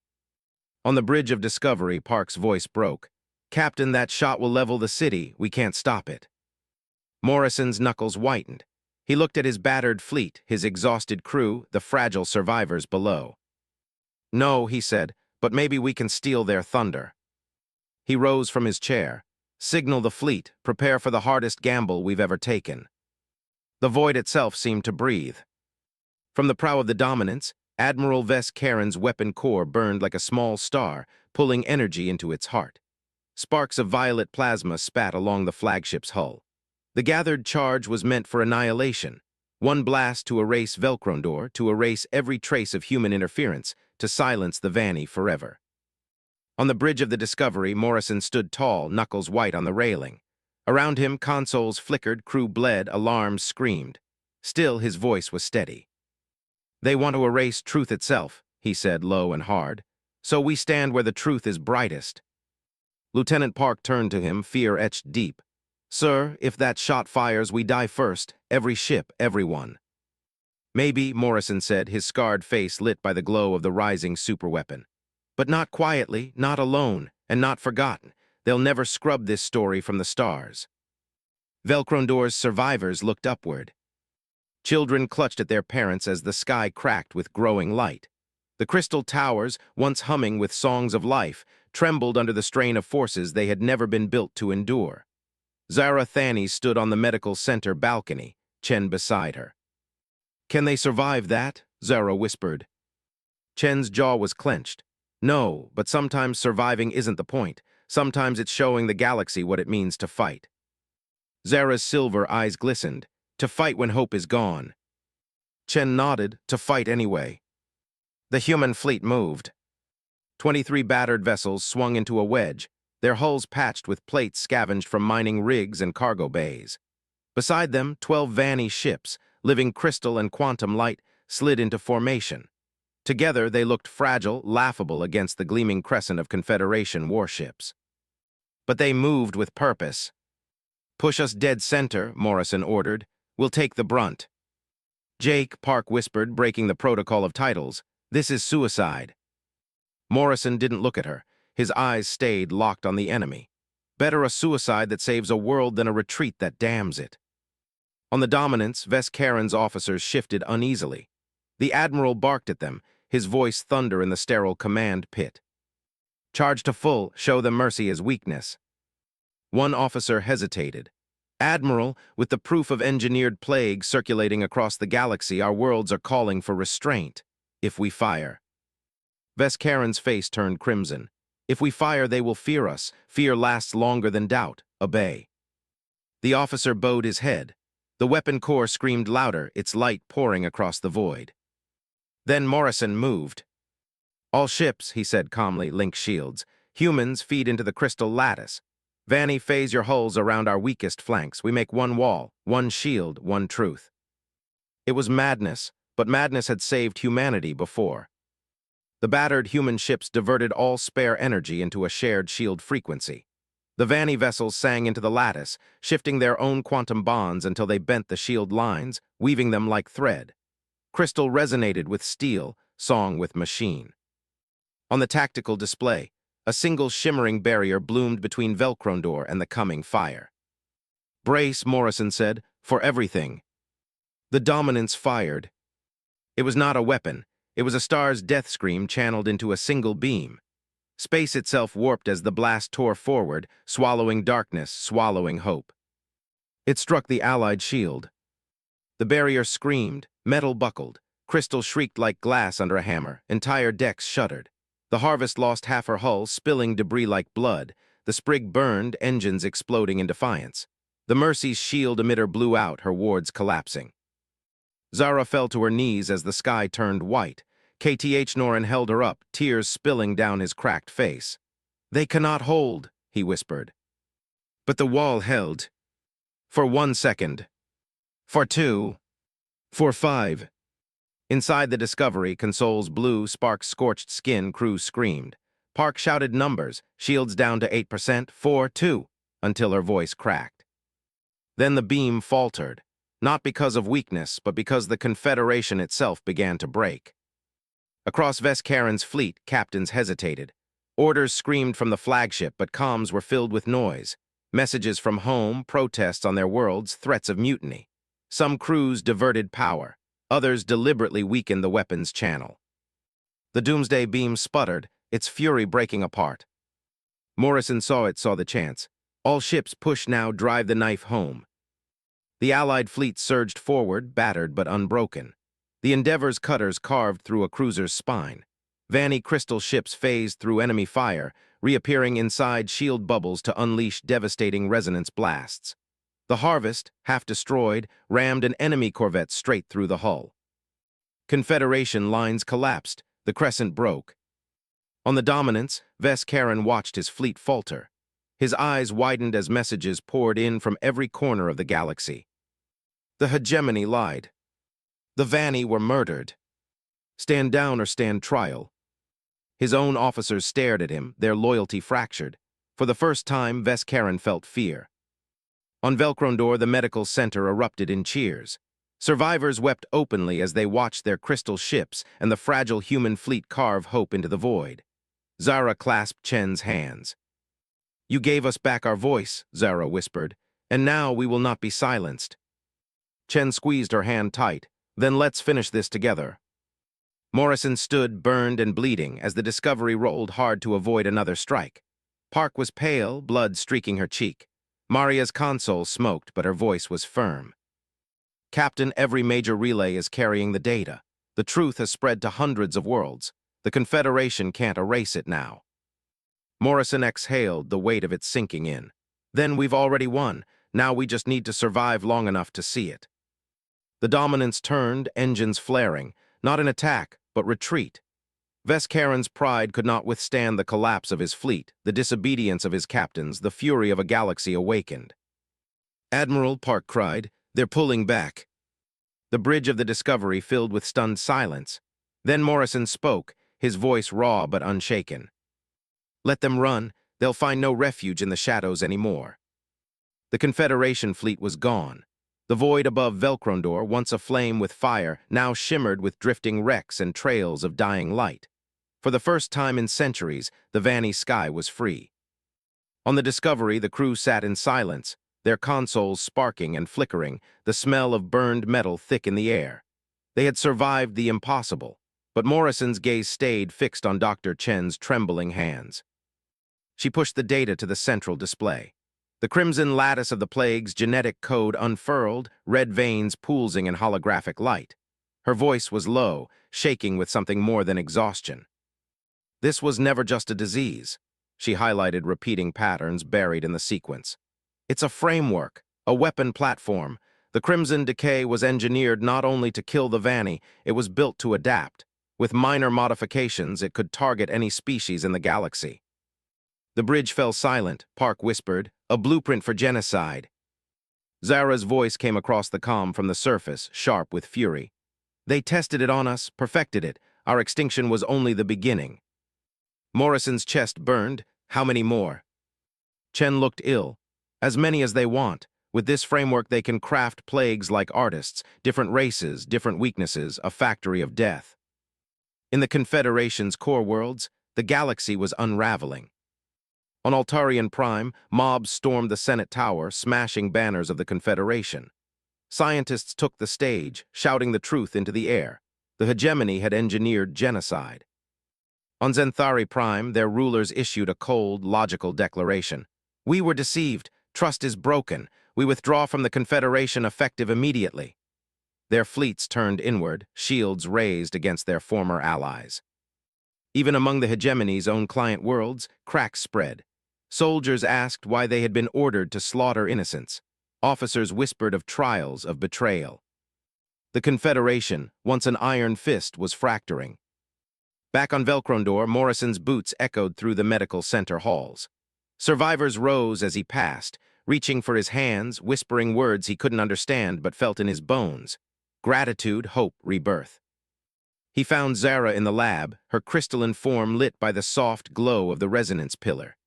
On the bridge of Discovery, Park's voice broke. "Captain, that shot will level the city. We can't stop it." Morrison's knuckles whitened. He looked at his battered fleet, his exhausted crew, the fragile survivors below. "No," he said, "but maybe we can steal their thunder." He rose from his chair. "Signal the fleet. Prepare for the hardest gamble we've ever taken." The void itself seemed to breathe. From the prow of the Dominance, Admiral Karen's weapon core burned like a small star, pulling energy into its heart. Sparks of violet plasma spat along the flagship's hull. The gathered charge was meant for annihilation. One blast to erase Velcrondor, to erase every trace of human interference, to silence the Vanni forever. On the bridge of the Discovery, Morrison stood tall, knuckles white on the railing. Around him, consoles flickered, crew bled, alarms screamed. Still, his voice was steady. They want to erase truth itself, he said low and hard. So we stand where the truth is brightest. Lieutenant Park turned to him, fear etched deep. Sir, if that shot fires, we die first. Every ship, everyone. Maybe, Morrison said, his scarred face lit by the glow of the rising superweapon. But not quietly, not alone, and not forgotten. They'll never scrub this story from the stars. Velcrondor's survivors looked upward. Children clutched at their parents as the sky cracked with growing light. The crystal towers, once humming with songs of life, trembled under the strain of forces they had never been built to endure. Zara Thani stood on the medical center balcony, Chen beside her. Can they survive that? Zara whispered. Chen's jaw was clenched. No, but sometimes surviving isn't the point. Sometimes it's showing the galaxy what it means to fight. Zara's silver eyes glistened. To fight when hope is gone. Chen nodded, to fight anyway. The human fleet moved. 23 battered vessels swung into a wedge, their hulls patched with plates scavenged from mining rigs and cargo bays. Beside them, 12 Vanny ships, living crystal and quantum light, slid into formation. Together, they looked fragile, laughable against the gleaming crescent of Confederation warships. But they moved with purpose. Push us dead center, Morrison ordered. We'll take the brunt. Jake, Park whispered, breaking the protocol of titles. This is suicide. Morrison didn't look at her. His eyes stayed locked on the enemy. Better a suicide that saves a world than a retreat that damns it. On the Dominance, Vescaren's officers shifted uneasily. The Admiral barked at them, his voice thunder in the sterile command pit. Charge to full, show them mercy as weakness. One officer hesitated. Admiral, with the proof of engineered plague circulating across the galaxy, our worlds are calling for restraint. If we fire. Vescaren's face turned crimson. If we fire, they will fear us. Fear lasts longer than doubt. Obey. The officer bowed his head. The weapon core screamed louder, its light pouring across the void. Then Morrison moved. All ships, he said calmly, link shields. Humans feed into the crystal lattice. Vanny, phase your hulls around our weakest flanks. We make one wall, one shield, one truth. It was madness, but madness had saved humanity before. The battered human ships diverted all spare energy into a shared shield frequency. The Vanny vessels sang into the lattice, shifting their own quantum bonds until they bent the shield lines, weaving them like thread. Crystal resonated with steel, song with machine. On the tactical display, a single shimmering barrier bloomed between Velcrondor and the coming fire. Brace, Morrison said, for everything. The Dominance fired. It was not a weapon. It was a star's death scream channeled into a single beam. Space itself warped as the blast tore forward, swallowing darkness, swallowing hope. It struck the Allied shield. The barrier screamed, metal buckled, crystal shrieked like glass under a hammer, entire decks shuddered. The Harvest lost half her hull, spilling debris like blood. The Sprig burned, engines exploding in defiance. The Mercy's shield emitter blew out, her wards collapsing. Zara fell to her knees as the sky turned white. KTH Norin held her up, tears spilling down his cracked face. They cannot hold, he whispered. But the wall held. For 1 second. For 2. For 5. Inside the Discovery, Console's blue, spark-scorched skin crew screamed. Park shouted numbers, shields down to 8%, 4, 2, until her voice cracked. Then the beam faltered, not because of weakness, but because the Confederation itself began to break. Across Vescaren's fleet, captains hesitated. Orders screamed from the flagship, but comms were filled with noise. Messages from home, protests on their worlds, threats of mutiny. Some crews diverted power. Others deliberately weakened the weapons channel. The Doomsday beam sputtered, its fury breaking apart. Morrison saw the chance. All ships push now, drive the knife home. The Allied fleet surged forward, battered but unbroken. The Endeavor's cutters carved through a cruiser's spine. Vanny crystal ships phased through enemy fire, reappearing inside shield bubbles to unleash devastating resonance blasts. The Harvest, half destroyed, rammed an enemy corvette straight through the hull. Confederation lines collapsed, the crescent broke. On the Dominance, Vescaren watched his fleet falter. His eyes widened as messages poured in from every corner of the galaxy. The hegemony lied. The Vanny were murdered. Stand down or stand trial. His own officers stared at him, their loyalty fractured. For the first time, Veskaren felt fear. On Velkrondor, the medical center erupted in cheers. Survivors wept openly as they watched their crystal ships and the fragile human fleet carve hope into the void. Zara clasped Chen's hands. "You gave us back our voice," Zara whispered, "and now we will not be silenced." Chen squeezed her hand tight. "Then let's finish this together." Morrison stood, burned and bleeding, as the Discovery rolled hard to avoid another strike. Park was pale, blood streaking her cheek. Maria's console smoked, but her voice was firm. "Captain, every major relay is carrying the data. The truth has spread to hundreds of worlds. The Confederation can't erase it now." Morrison exhaled, the weight of it sinking in. "Then we've already won. Now we just need to survive long enough to see it." The Dominants turned, engines flaring, not an attack, but retreat. Veskaren's pride could not withstand the collapse of his fleet, the disobedience of his captains, the fury of a galaxy awakened. "Admiral," Park cried, "they're pulling back." The bridge of the Discovery filled with stunned silence. Then Morrison spoke, his voice raw but unshaken. "Let them run. They'll find no refuge in the shadows anymore." The Confederation fleet was gone. The void above Velkrondor, once aflame with fire, now shimmered with drifting wrecks and trails of dying light. For the first time in centuries, the Vanni sky was free. On the Discovery, the crew sat in silence, their consoles sparking and flickering, the smell of burned metal thick in the air. They had survived the impossible, but Morrison's gaze stayed fixed on Dr. Chen's trembling hands. She pushed the data to the central display. The crimson lattice of the plague's genetic code unfurled, red veins pulsing in holographic light. Her voice was low, shaking with something more than exhaustion. "This was never just a disease." She highlighted repeating patterns buried in the sequence. "It's a framework, a weapon platform. The Crimson Decay was engineered not only to kill the Vanni, it was built to adapt. With minor modifications, it could target any species in the galaxy." The bridge fell silent. Park whispered, "A blueprint for genocide." Zara's voice came across the comm from the surface, sharp with fury. "They tested it on us, perfected it. Our extinction was only the beginning." Morrison's chest burned. "How many more?" Chen looked ill. "As many as they want. With this framework they can craft plagues like artists, different races, different weaknesses, a factory of death." In the Confederation's core worlds, the galaxy was unraveling. On Altarian Prime, mobs stormed the Senate Tower, smashing banners of the Confederation. Scientists took the stage, shouting the truth into the air. The hegemony had engineered genocide. On Zenthari Prime, their rulers issued a cold, logical declaration. "We were deceived. Trust is broken. We withdraw from the Confederation effective immediately." Their fleets turned inward, shields raised against their former allies. Even among the hegemony's own client worlds, cracks spread. Soldiers asked why they had been ordered to slaughter innocents. Officers whispered of trials, of betrayal. The Confederation, once an iron fist, was fracturing. Back on Velkrondor, Morrison's boots echoed through the medical center halls. Survivors rose as he passed, reaching for his hands, whispering words he couldn't understand but felt in his bones. Gratitude, hope, rebirth. He found Zara in the lab, her crystalline form lit by the soft glow of the resonance pillar.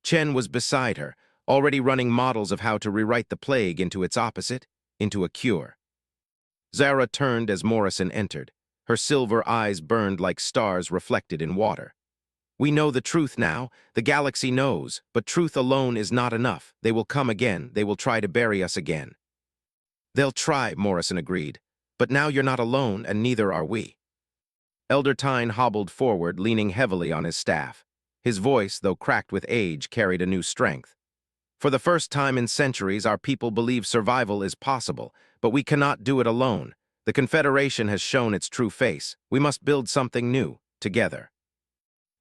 Chen was beside her, already running models of how to rewrite the plague into its opposite, into a cure. Zara turned as Morrison entered. Her silver eyes burned like stars reflected in water. "We know the truth now. The galaxy knows, but truth alone is not enough. They will come again. They will try to bury us again." "They'll try," Morrison agreed. "But now you're not alone, and neither are we." Elder Tyne hobbled forward, leaning heavily on his staff. His voice, though cracked with age, carried a new strength. "For the first time in centuries, our people believe survival is possible, but we cannot do it alone. The Confederation has shown its true face. We must build something new, together."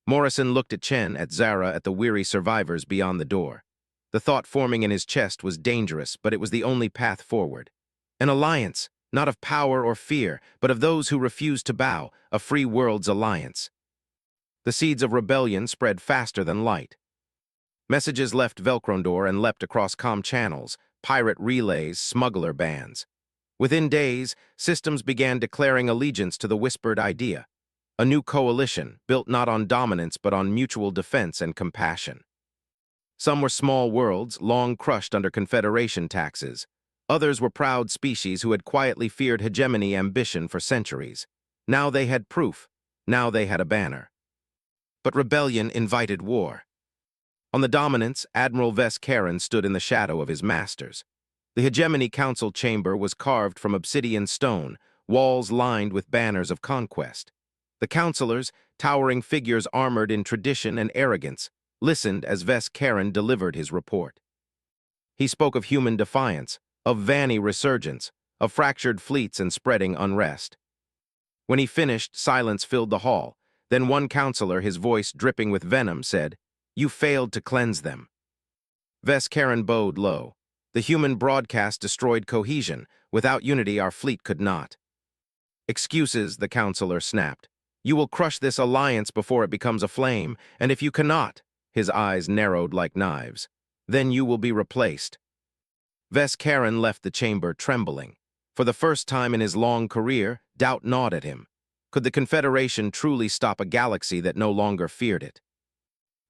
Morrison looked at Chen, at Zara, at the weary survivors beyond the door. The thought forming in his chest was dangerous, but it was the only path forward. An alliance, not of power or fear, but of those who refused to bow, a free world's alliance. The seeds of rebellion spread faster than light. Messages left Velkrondor and leapt across comm channels, pirate relays, smuggler bands. Within days, systems began declaring allegiance to the whispered idea, a new coalition built not on dominance but on mutual defense and compassion. Some were small worlds, long crushed under Confederation taxes. Others were proud species who had quietly feared hegemony ambition for centuries. Now they had proof. Now they had a banner. But rebellion invited war. On the Dominance, Admiral Ves Karen stood in the shadow of his masters. The Hegemony Council chamber was carved from obsidian stone, walls lined with banners of conquest. The counselors, towering figures armored in tradition and arrogance, listened as Ves Karen delivered his report. He spoke of human defiance, of Vanni resurgence, of fractured fleets and spreading unrest. When he finished, silence filled the hall. Then one counselor, his voice dripping with venom, said, "You failed to cleanse them." Ves Karen bowed low. The human broadcast destroyed cohesion. Without unity, our fleet could not. "Excuses," the counselor snapped. "You will crush this alliance before it becomes a flame, and if you cannot," his eyes narrowed like knives, "then you will be replaced." Ves Karen left the chamber trembling. For the first time in his long career, doubt gnawed at him. Could the Confederation truly stop a galaxy that no longer feared it?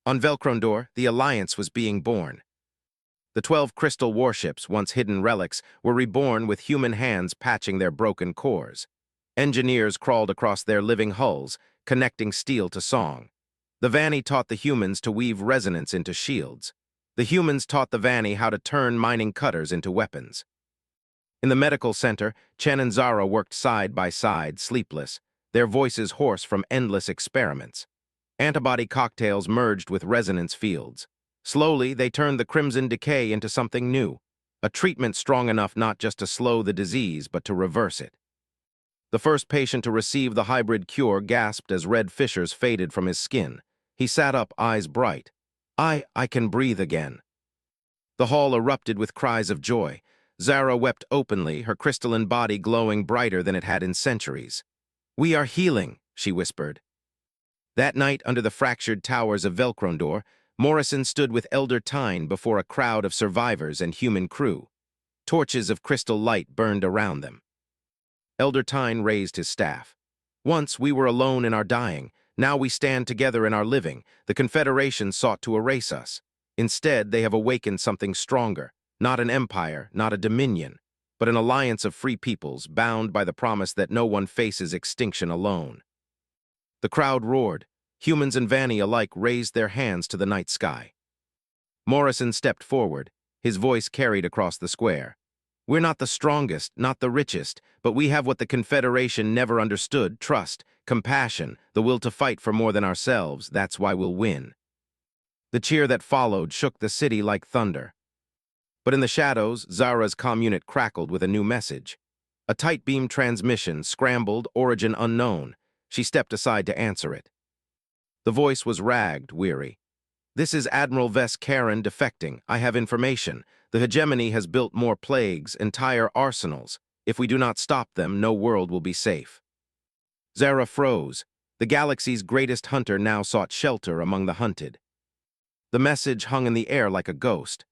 On Velkrondor, the Alliance was being born. The 12 crystal warships, once hidden relics, were reborn with human hands patching their broken cores. Engineers crawled across their living hulls, connecting steel to song. The Vanni taught the humans to weave resonance into shields. The humans taught the Vanni how to turn mining cutters into weapons. In the medical center, Chen and Zara worked side by side, sleepless, their voices hoarse from endless experiments. Antibody cocktails merged with resonance fields. Slowly, they turned the crimson decay into something new, a treatment strong enough not just to slow the disease, but to reverse it. The first patient to receive the hybrid cure gasped as red fissures faded from his skin. He sat up, eyes bright. I can breathe again." The hall erupted with cries of joy. Zara wept openly, her crystalline body glowing brighter than it had in centuries. "We are healing," she whispered. That night, under the fractured towers of Velkrondor, Morrison stood with Elder Tyne before a crowd of survivors and human crew. Torches of crystal light burned around them. Elder Tyne raised his staff. "Once we were alone in our dying. Now we stand together in our living. The Confederation sought to erase us. Instead, they have awakened something stronger. Not an empire, not a dominion, but an alliance of free peoples, bound by the promise that no one faces extinction alone." The crowd roared. Humans and Vanni alike raised their hands to the night sky. Morrison stepped forward, his voice carried across the square. "We're not the strongest, not the richest, but we have what the Confederation never understood: trust, compassion, the will to fight for more than ourselves. That's why we'll win." The cheer that followed shook the city like thunder. But in the shadows, Zara's comm unit crackled with a new message. A tight beam transmission, scrambled, origin unknown. She stepped aside to answer it. The voice was ragged, weary. "This is Admiral Ves Karen defecting. I have information. The hegemony has built more plagues, entire arsenals. If we do not stop them, no world will be safe." Zara froze. The galaxy's greatest hunter now sought shelter among the hunted. The message hung in the air like a ghost.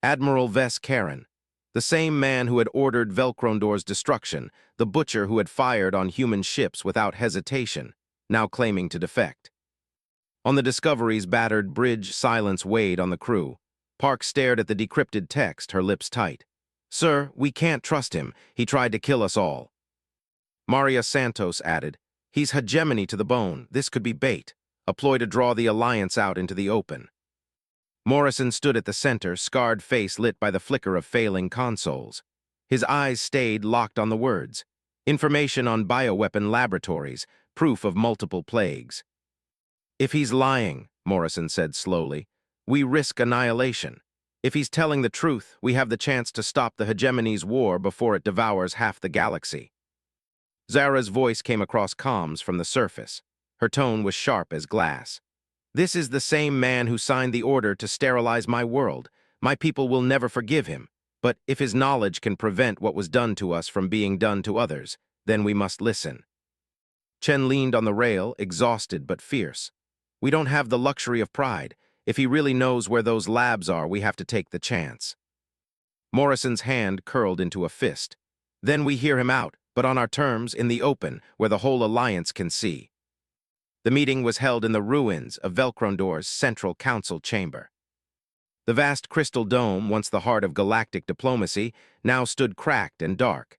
Admiral Ves Karen, the same man who had ordered Velkrondor's destruction, the butcher who had fired on human ships without hesitation, now claiming to defect. On the Discovery's battered bridge, silence weighed on the crew. Park stared at the decrypted text, her lips tight. "Sir, we can't trust him. He tried to kill us all." Maria Santos added, "He's hegemony to the bone. This could be bait, a ploy to draw the Alliance out into the open." Morrison stood at the center, scarred face lit by the flicker of failing consoles. His eyes stayed locked on the words. Information on bioweapon laboratories, proof of multiple plagues. "If he's lying," Morrison said slowly, "we risk annihilation. If he's telling the truth, we have the chance to stop the hegemony's war before it devours half the galaxy." Zara's voice came across comms from the surface. Her tone was sharp as glass. "This is the same man who signed the order to sterilize my world. My people will never forgive him. But if his knowledge can prevent what was done to us from being done to others, then we must listen." Chen leaned on the rail, exhausted but fierce. "We don't have the luxury of pride. If he really knows where those labs are, we have to take the chance." Morrison's hand curled into a fist. Then we hear him out, but on our terms, in the open, where the whole alliance can see. The meeting was held in the ruins of Velkrondor's central council chamber. The vast crystal dome, once the heart of galactic diplomacy, now stood cracked and dark.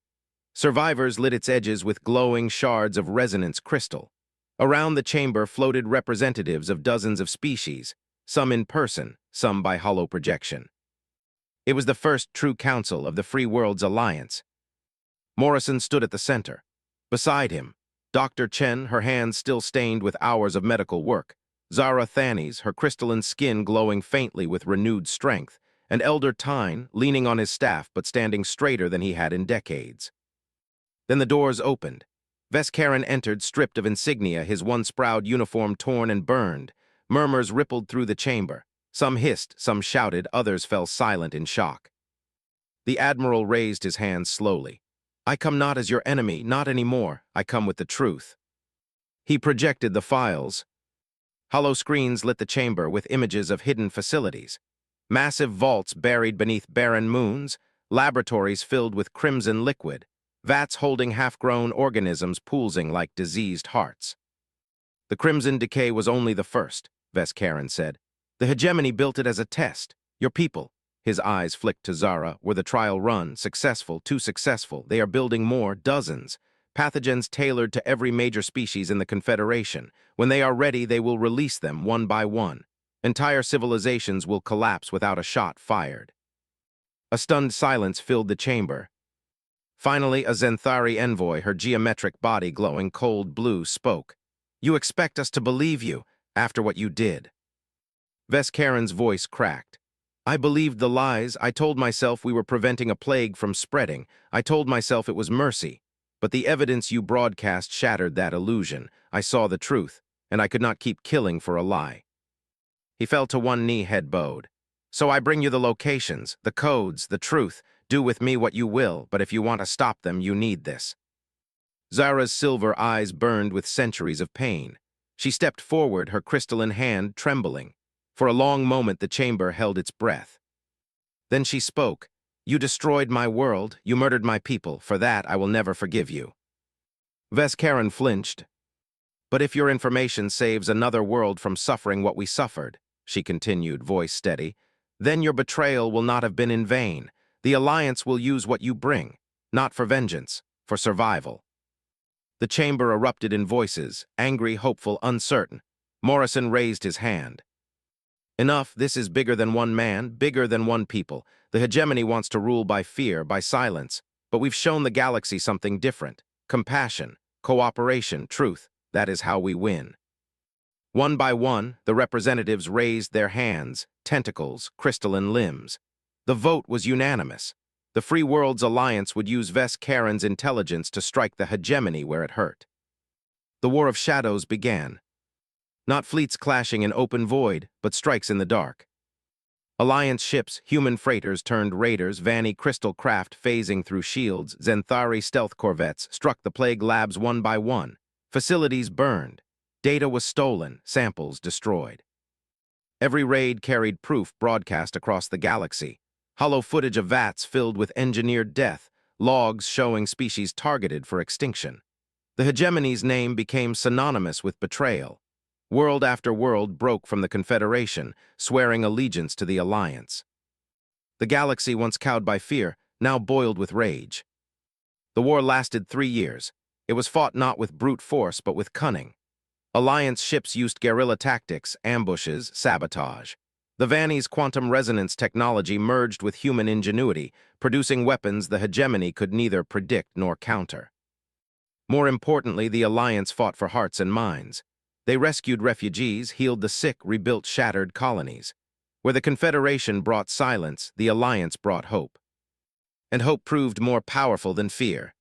Survivors lit its edges with glowing shards of resonance crystal. Around the chamber floated representatives of dozens of species, some in person, some by hollow projection. It was the first true council of the Free Worlds Alliance. Morrison stood at the center. Beside him, Dr. Chen, her hands still stained with hours of medical work, Zara Thanes, her crystalline skin glowing faintly with renewed strength, and Elder Tyne, leaning on his staff but standing straighter than he had in decades. Then the doors opened. Veskaren entered, stripped of insignia, his once proud uniform torn and burned. Murmurs rippled through the chamber. Some hissed, some shouted, others fell silent in shock. The Admiral raised his hands slowly. "I come not as your enemy, not anymore. I come with the truth." He projected the files. Hollow screens lit the chamber with images of hidden facilities. Massive vaults buried beneath barren moons, laboratories filled with crimson liquid, vats holding half-grown organisms pulsing like diseased hearts. "The crimson decay was only the first," Veskaren said. "The hegemony built it as a test. Your people," his eyes flicked to Zara, "were the trial run, successful, too successful. They are building more, dozens. Pathogens tailored to every major species in the Confederation. When they are ready, they will release them one by one. Entire civilizations will collapse without a shot fired." A stunned silence filled the chamber. Finally, a Zenthari envoy, her geometric body glowing cold blue, spoke. "You expect us to believe you, after what you did." Veskaren's voice cracked. "I believed the lies. I told myself we were preventing a plague from spreading. I told myself it was mercy. But the evidence you broadcast shattered that illusion. I saw the truth, and I could not keep killing for a lie." He fell to one knee, head bowed. "So I bring you the locations, the codes, the truth. Do with me what you will, but if you want to stop them, you need this." Zara's silver eyes burned with centuries of pain. She stepped forward, her crystalline hand trembling. For a long moment, the chamber held its breath. Then she spoke. "You destroyed my world. You murdered my people. For that, I will never forgive you." Veskaren flinched. "But if your information saves another world from suffering what we suffered," she continued, voice steady, "then your betrayal will not have been in vain. The Alliance will use what you bring, not for vengeance, for survival." The chamber erupted in voices, angry, hopeful, uncertain. Morrison raised his hand. "Enough, this is bigger than one man, bigger than one people. The hegemony wants to rule by fear, by silence. But we've shown the galaxy something different. Compassion, cooperation, truth. That is how we win." One by one, the representatives raised their hands, tentacles, crystalline limbs. The vote was unanimous. The Free Worlds Alliance would use Veskaren's intelligence to strike the hegemony where it hurt. The War of Shadows began. Not fleets clashing in open void, but strikes in the dark. Alliance ships, human freighters turned raiders, Vanny crystal craft phasing through shields, Zenthari stealth corvettes struck the plague labs one by one. Facilities burned. Data was stolen, samples destroyed. Every raid carried proof broadcast across the galaxy. Hollow footage of vats filled with engineered death, logs showing species targeted for extinction. The hegemony's name became synonymous with betrayal. World after world broke from the Confederation, swearing allegiance to the Alliance. The galaxy, once cowed by fear, now boiled with rage. The war lasted 3 years. It was fought not with brute force, but with cunning. Alliance ships used guerrilla tactics, ambushes, sabotage. The Vanny's quantum resonance technology merged with human ingenuity, producing weapons the hegemony could neither predict nor counter. More importantly, the Alliance fought for hearts and minds. They rescued refugees, healed the sick, rebuilt shattered colonies. Where the Confederation brought silence, the Alliance brought hope. And hope proved more powerful than fear.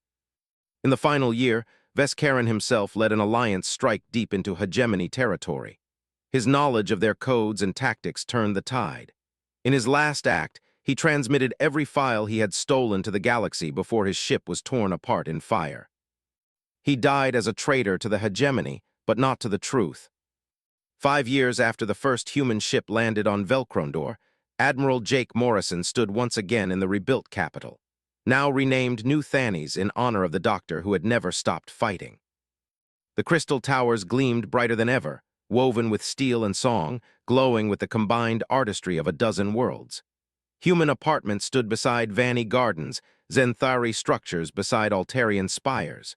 In the final year, Veskaren himself led an Alliance strike deep into hegemony territory. His knowledge of their codes and tactics turned the tide. In his last act, he transmitted every file he had stolen to the galaxy before his ship was torn apart in fire. He died as a traitor to the hegemony, but not to the truth. 5 years after the first human ship landed on Velkrondor, Admiral Jake Morrison stood once again in the rebuilt capital. now renamed New Thanes in honor of the doctor who had never stopped fighting. The crystal towers gleamed brighter than ever, woven with steel and song, glowing with the combined artistry of a dozen worlds. Human apartments stood beside Vanni gardens, Zenthari structures beside Altarian spires.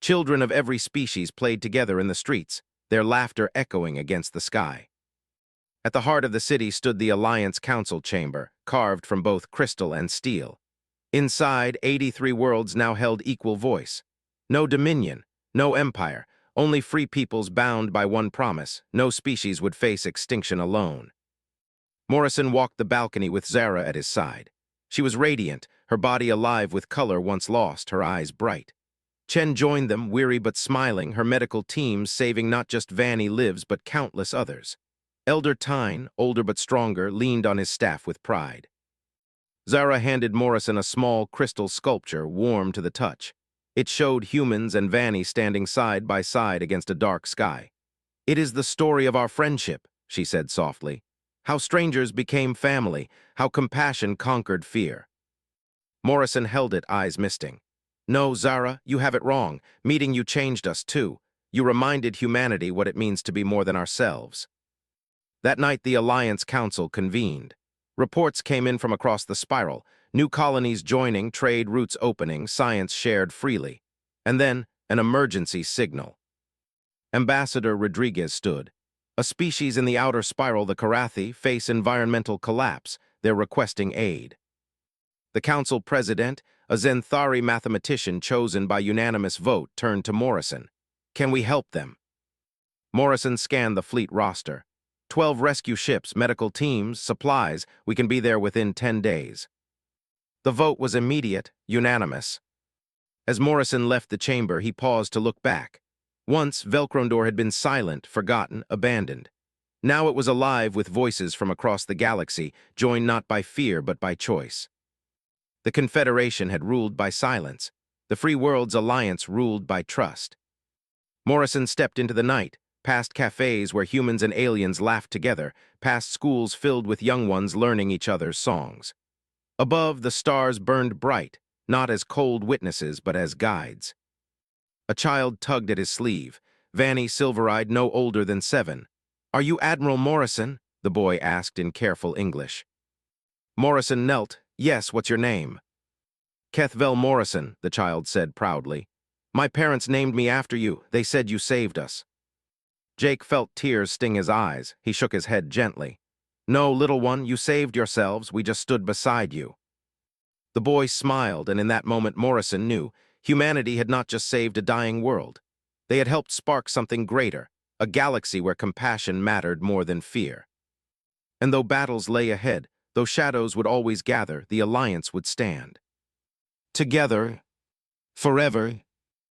Children of every species played together in the streets, their laughter echoing against the sky. At the heart of the city stood the Alliance Council Chamber, carved from both crystal and steel. Inside, 83 worlds now held equal voice. No dominion, no empire, only free peoples bound by one promise: no species would face extinction alone. Morrison walked the balcony with Zara at his side. She was radiant, her body alive with color once lost, her eyes bright. Chen joined them, weary but smiling, her medical team saving not just Vanni lives but countless others. Elder Tyne, older but stronger, leaned on his staff with pride. Zara handed Morrison a small crystal sculpture, warm to the touch. It showed humans and Vanni standing side by side against a dark sky. "It is the story of our friendship," she said softly. "How strangers became family, how compassion conquered fear." Morrison held it, eyes misting. "No, Zara, you have it wrong. Meeting you changed us too. You reminded humanity what it means to be more than ourselves." That night the Alliance Council convened. Reports came in from across the spiral, new colonies joining, trade routes opening, science shared freely. And then, an emergency signal. Ambassador Rodriguez stood. A species in the outer spiral, the Karathi, face environmental collapse. They're requesting aid. The council president, a Zenthari mathematician chosen by unanimous vote, turned to Morrison. "Can we help them?" Morrison scanned the fleet roster. 12 rescue ships, medical teams, supplies. We can be there within 10 days. The vote was immediate, unanimous. As Morrison left the chamber, he paused to look back. Once, Velkrondor had been silent, forgotten, abandoned. Now it was alive with voices from across the galaxy, joined not by fear but by choice. The Confederation had ruled by silence. The Free World's Alliance ruled by trust. Morrison stepped into the night, past cafes where humans and aliens laughed together, past schools filled with young ones learning each other's songs. Above, the stars burned bright, not as cold witnesses but as guides. A child tugged at his sleeve, Vanni silver-eyed, no older than 7. "Are you Admiral Morrison?" the boy asked in careful English. Morrison knelt. "Yes, what's your name?" "Kethvel Morrison," the child said proudly. "My parents named me after you. They said you saved us." Jake felt tears sting his eyes. He shook his head gently. "No, little one, you saved yourselves. We just stood beside you." The boy smiled, and in that moment Morrison knew humanity had not just saved a dying world. They had helped spark something greater, a galaxy where compassion mattered more than fear. And though battles lay ahead, though shadows would always gather, the Alliance would stand. Together, forever.